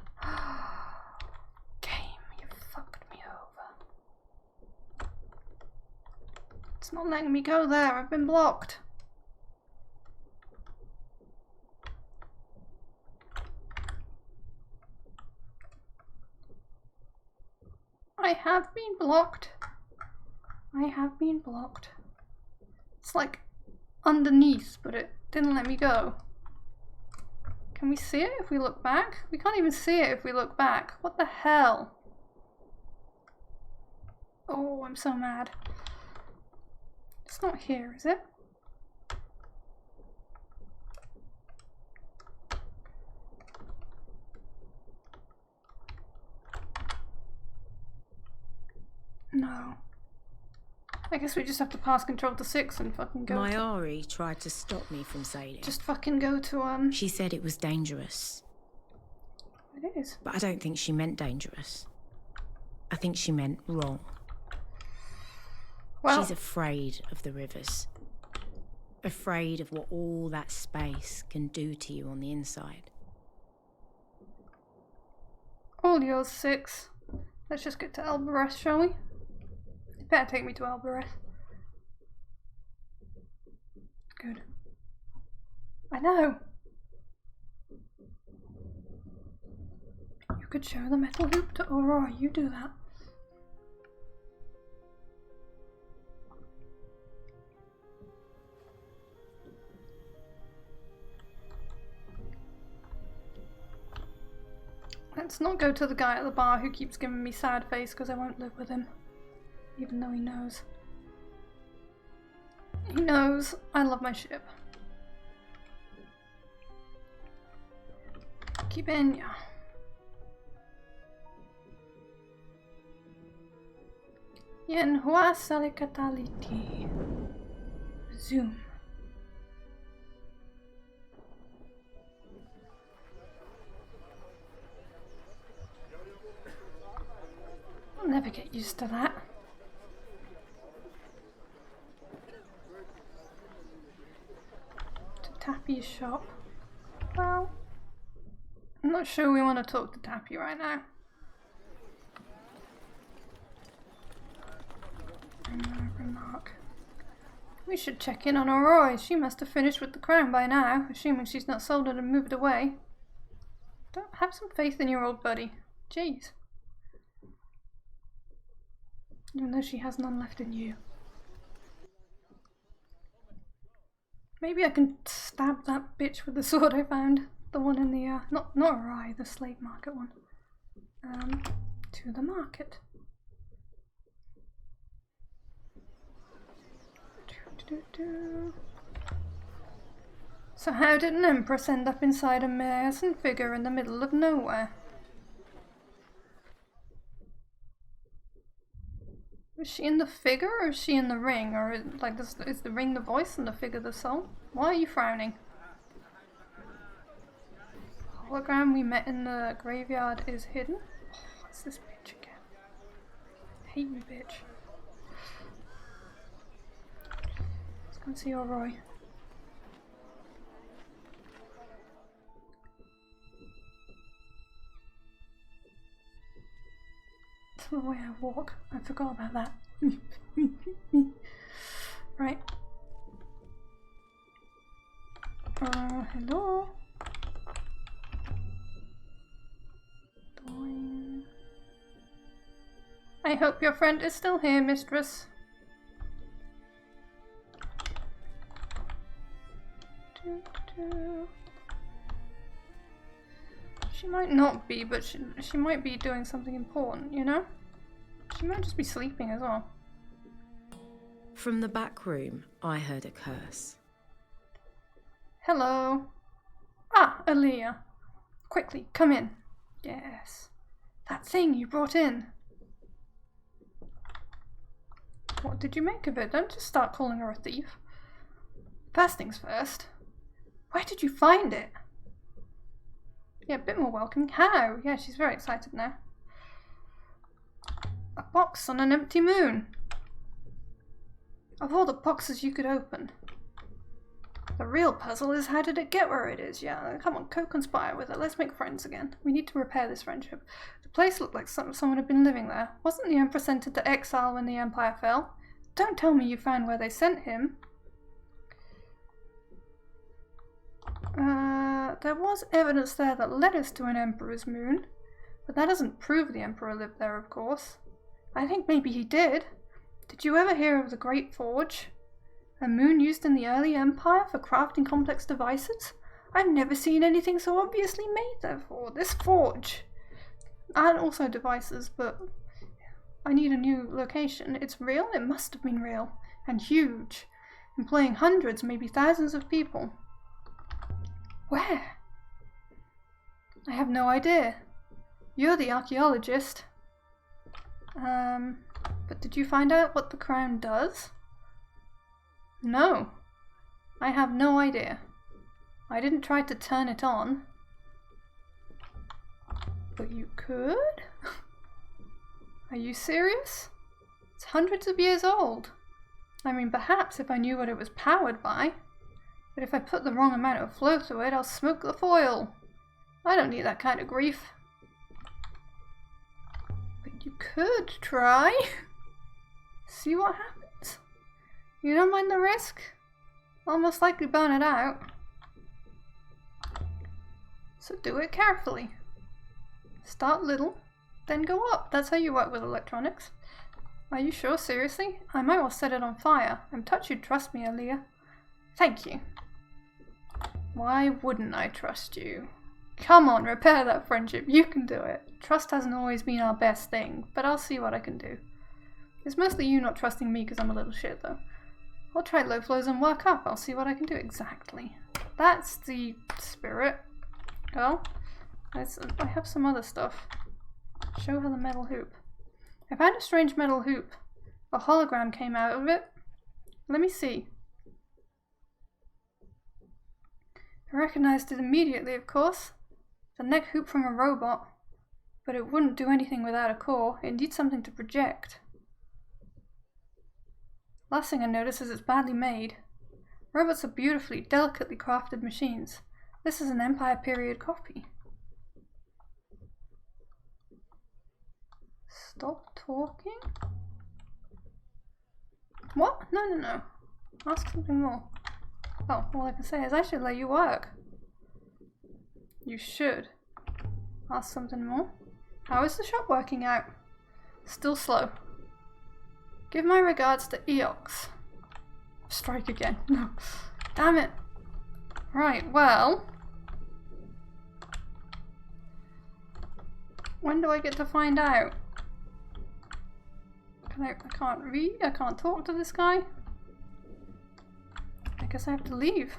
Game, you fucked me over. It's not letting me go there. I've been blocked. I have been blocked. I have been blocked. It's like underneath, but it didn't let me go. Can we see it if we look back? We can't even see it if we look back. What the hell? Oh, I'm so mad. It's not here, is it? No. I guess we just have to pass control to 6 and fucking go. My Ari tried to stop me from sailing. Just fucking go to She said it was dangerous. It is. But I don't think she meant dangerous. I think she meant wrong. Well, she's afraid of the rivers. Afraid of what all that space can do to you on the inside. All yours, 6. Let's just get to Albareth, shall we? You better take me to Albareth. Good. I know. You could show the metal hoop to Aurora. You do that. Let's not go to the guy at the bar who keeps giving me sad face because I won't live with him. Even though he knows. He knows I love my ship. Keep in, yeah. Yen hua salikataliti. Zoom. I'll never get used to that. To Tappy's shop. Well, I'm not sure we want to talk to Tappy right now. Remark. We should check in on Aurora. She must have finished with the crown by now, assuming she's not sold it and moved away. Don't have some faith in your old buddy. Jeez. Even though she has none left in you. Maybe I can stab that bitch with the sword I found. The one in the, not her eye, the slave market one. To the market. So how did an empress end up inside a Mason figure in the middle of nowhere? Is she in the figure or is she in the ring? Or like is the ring the voice and the figure the soul? Why are you frowning? Hologram we met in the graveyard is hidden? Oh, what's this bitch again? Hate you, bitch. Let's go and see Aurora. That's the way I walk. I forgot about that. Right. Hello? Doing. I hope your friend is still here, mistress. She might not be, but she might be doing something important, you know? She might just be sleeping as well. From the back room, I heard a curse. Hello. Ah, Aaliyah. Quickly, come in. Yes. That thing you brought in. What did you make of it? Don't just start calling her a thief. First things first. Where did you find it? Yeah, a bit more welcoming. How? Yeah, she's very excited now. A box on an empty moon. Of all the boxes you could open. The real puzzle is how did it get where it is? Yeah, come on, co-conspire with it. Let's make friends again. We need to repair this friendship. The place looked like someone had been living there. Wasn't the Emperor sent into exile when the Empire fell? Don't tell me you found where they sent him. There was evidence there that led us to an Emperor's moon. But that doesn't prove the Emperor lived there, of course. I think maybe he did. Did you ever hear of the Great Forge? A moon used in the early Empire for crafting complex devices? I've never seen anything so obviously made therefore. This forge. And also devices, but I need a new location. It's real? It must have been real. And huge. Employing hundreds, maybe thousands of people. Where? I have no idea. You're the archaeologist. But did you find out what the crown does? No. I have no idea. I didn't try to turn it on. But you could? Are you serious? It's hundreds of years old. I mean, perhaps if I knew what it was powered by. But if I put the wrong amount of flow through it, I'll smoke the foil. I don't need that kind of grief. But you could try. See what happens. You don't mind the risk? I'll most likely burn it out. So do it carefully. Start little, then go up. That's how you work with electronics. Are you sure? Seriously? I might well set it on fire. I'm touched you'd trust me, Aaliyah. Thank you. Why wouldn't I trust you? Come on, repair that friendship. You can do it. Trust hasn't always been our best thing, but I'll see what I can do. It's mostly you not trusting me because I'm a little shit, though. I'll try low flows and work up. I'll see what I can do. Exactly. That's the spirit. Well, I have some other stuff. Show her the metal hoop. I found a strange metal hoop. A hologram came out of it. Let me see. I recognized it immediately, of course. The neck hoop from a robot. But it wouldn't do anything without a core. It needs something to project. Last thing I notice is it's badly made. Robots are beautifully, delicately crafted machines. This is an Empire period copy. Stop talking? What? No. Ask something more. Oh, all I can say is I should let you work. You should. Ask something more. How is the shop working out? Still slow. Give my regards to Eox. Strike again. No. Damn it. Right, well. When do I get to find out? I can't read? I can't talk to this guy? I guess I have to leave.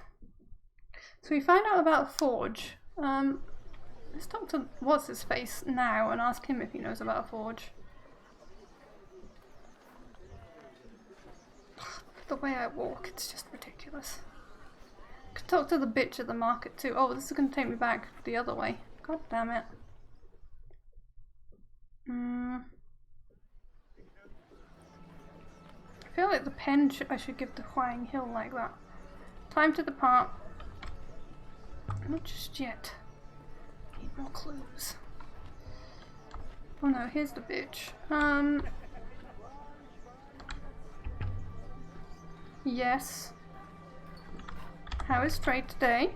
So we find out about a forge. Let's talk to what's his face now and ask him if he knows about a forge. The way I walk, it's just ridiculous. Could talk to the bitch at the market too. Oh, this is going to take me back the other way. God damn it. I feel like the pen I should give to Huang Hill like that. Time to depart. Not just yet. Need more clues. Oh no, here's the bitch. Yes. How is trade today?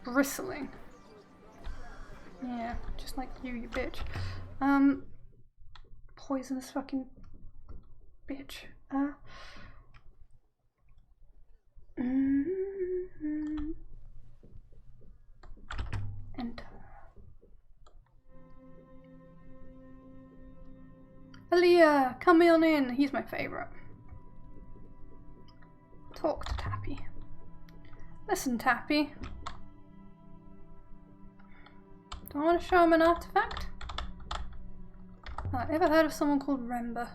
Bristling. Yeah, just like you bitch. Poisonous fucking bitch. Enter. Aaliyah, come on in. He's my favourite. Talk to Tappy. Listen, Tappy. Do I want to show him an artifact? Ever heard of someone called Remba?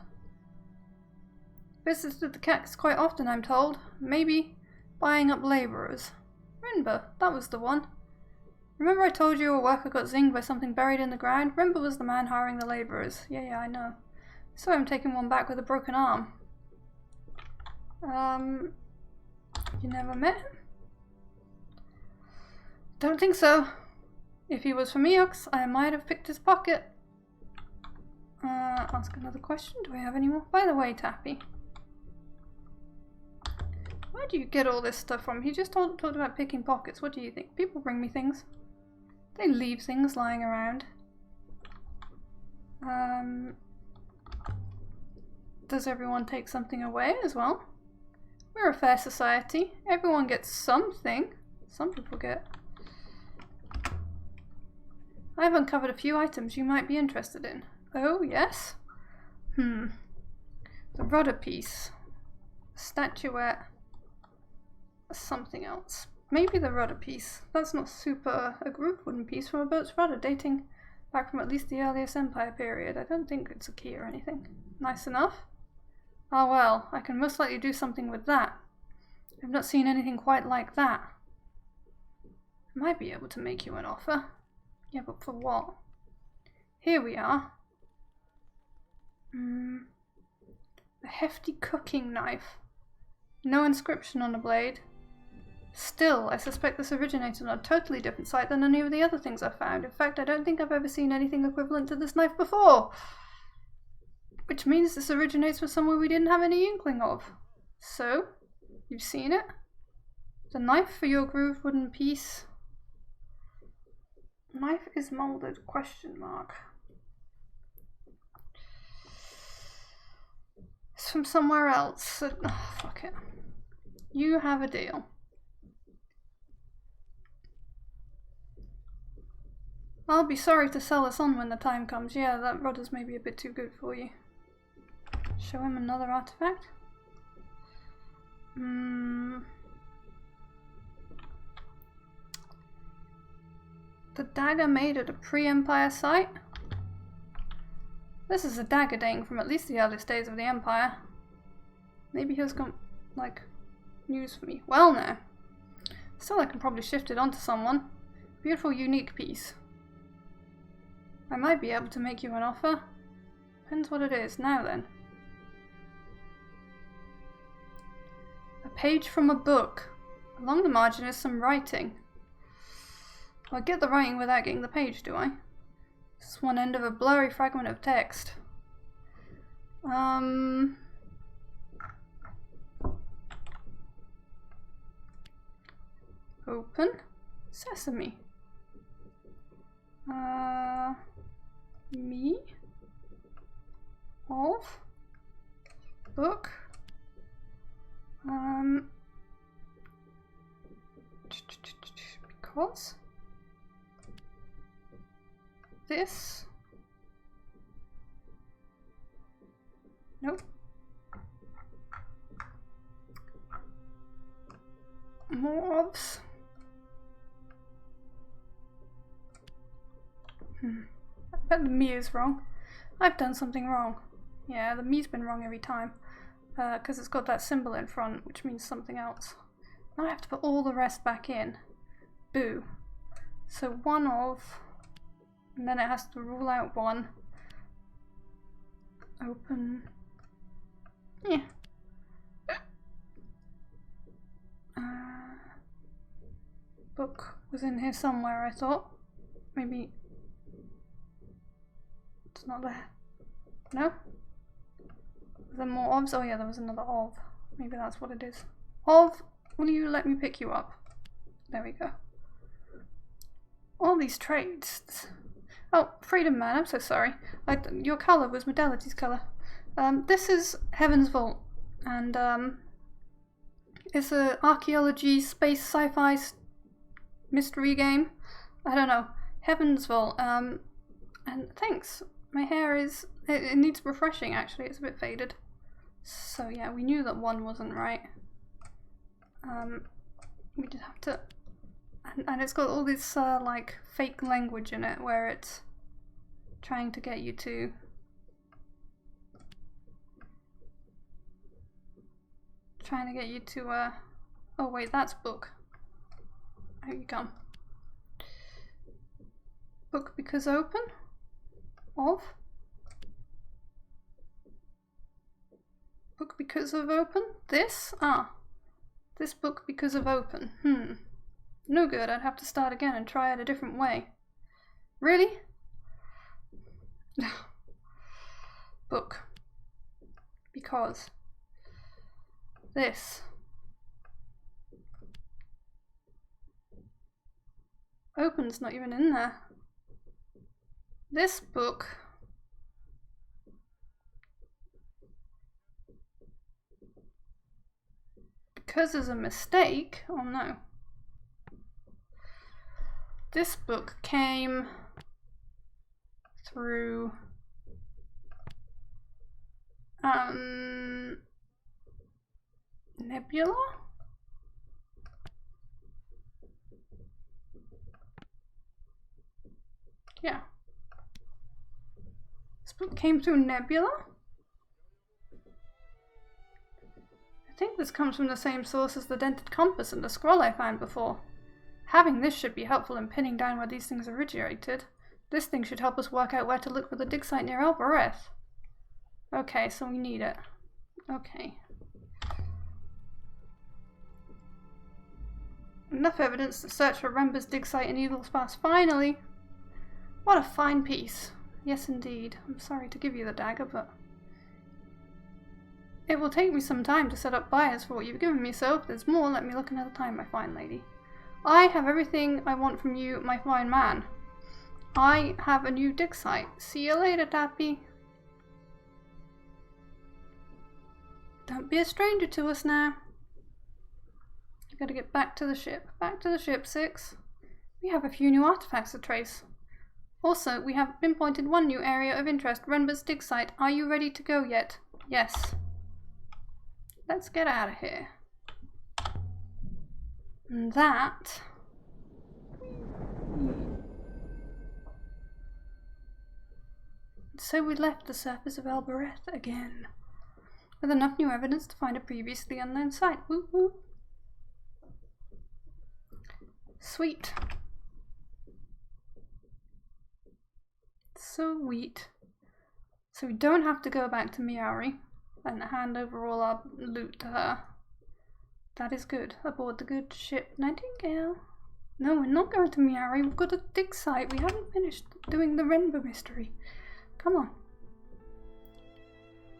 Visits with the cactus quite often, I'm told. Maybe buying up labourers. Rinba, that was the one. Remember I told you a worker got zinged by something buried in the ground? Rinba was the man hiring the labourers. Yeah, I know. So I'm taking one back with a broken arm. You never met him? Don't think so. If he was from Eox, I might have picked his pocket. Ask another question. Do I have any more? By the way, Tappy. Where do you get all this stuff from? He just talked about picking pockets. What do you think? People bring me things. They leave things lying around. Does everyone take something away as well? We're a fair society. Everyone gets something. Some people get. I've uncovered a few items you might be interested in. Oh, yes? The rudder piece. Statuette. Something else. Maybe the rudder piece. That's not super a groove wooden piece from a boat's rudder dating back from at least the earliest Empire period. I don't think it's a key or anything. Nice enough. Ah well, I can most likely do something with that. I've not seen anything quite like that. I might be able to make you an offer. Yeah, but for what? Here we are. A hefty cooking knife. No inscription on the blade. Still, I suspect this originated on a totally different site than any of the other things I've found. In fact, I don't think I've ever seen anything equivalent to this knife before. Which means this originates from somewhere we didn't have any inkling of. So, you've seen it? The knife for your grooved wooden piece. Knife is molded, question mark. It's from somewhere else. Oh, fuck it. You have a deal. I'll be sorry to sell this on when the time comes. Yeah, that rudder's maybe a bit too good for you. Show him another artifact. The dagger made at a pre-Empire site? This is a dagger dating from at least the earliest days of the Empire. Maybe he's got, like, news for me. Well, no. Still, I can probably shift it onto someone. Beautiful, unique piece. I might be able to make you an offer. Depends what it is. Now then. A page from a book. Along the margin is some writing. I get the writing without getting the page, do I? This is one end of a blurry fragment of text. Open. Sesame. Me. Of. Book. Because. This. Nope. More obs. I bet the me is wrong. I've done something wrong. Yeah, the me's been wrong every time. Because it's got that symbol in front, which means something else. Now I have to put all the rest back in. Boo. So one of... And then it has to rule out one. Open. Yeah. Book was in here somewhere, I thought. Maybe it's not there. No? Are there more ofs? Oh yeah, there was another of. Maybe that's what it is. Of, will you let me pick you up? There we go. All these trades. Oh, Freedom Man, I'm so sorry. Your colour was Modality's colour. This is Heaven's Vault, and it's an archaeology, space, sci-fi mystery game. I don't know. Heaven's Vault. And thanks. My hair is... It needs refreshing, actually. It's a bit faded. So yeah, we knew that one wasn't right. We just have to... And it's got all this, like, fake language in it, where it's trying to get you to... trying to get you to, oh wait, that's book. Here you come. Book because open? Of? Book because of open? This? Ah. This book because of open. No good, I'd have to start again and try it a different way. Really? Book. Because. This. Open's not even in there. This book. Because there's a mistake. Oh no. This book came through Nebula? Yeah. This book came through Nebula? I think this comes from the same source as the dented compass and the scroll I found before. Having this should be helpful in pinning down where these things originated. This thing should help us work out where to look for the dig site near Albereth. Okay, so we need it. Okay. Enough evidence to search for Rember's dig site in Eagle's Pass. Finally! What a fine piece. Yes, indeed. I'm sorry to give you the dagger, but it will take me some time to set up buyers for what you've given me, so if there's more, let me look another time, my fine lady. I have everything I want from you, my fine man. I have a new dig site. See you later, Tappy. Don't be a stranger to us now. You gotta get back to the ship. Back to the ship, Six. We have a few new artifacts to trace. Also, we have pinpointed one new area of interest, Renber's dig site. Are you ready to go yet? Yes. Let's get out of here. And that... So we left the surface of Albereth again, with enough new evidence to find a previously unknown site. Woo woo. Sweet. Sweet. So we don't have to go back to Miari and hand over all our loot to her. That is good. Aboard the good ship Nightingale. No, we're not going to Miari. We've got a dig site. We haven't finished doing the Renber mystery. Come on.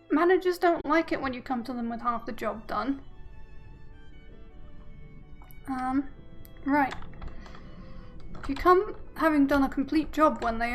Managers don't like it when you come to them with half the job done. Right. If you come having done a complete job when they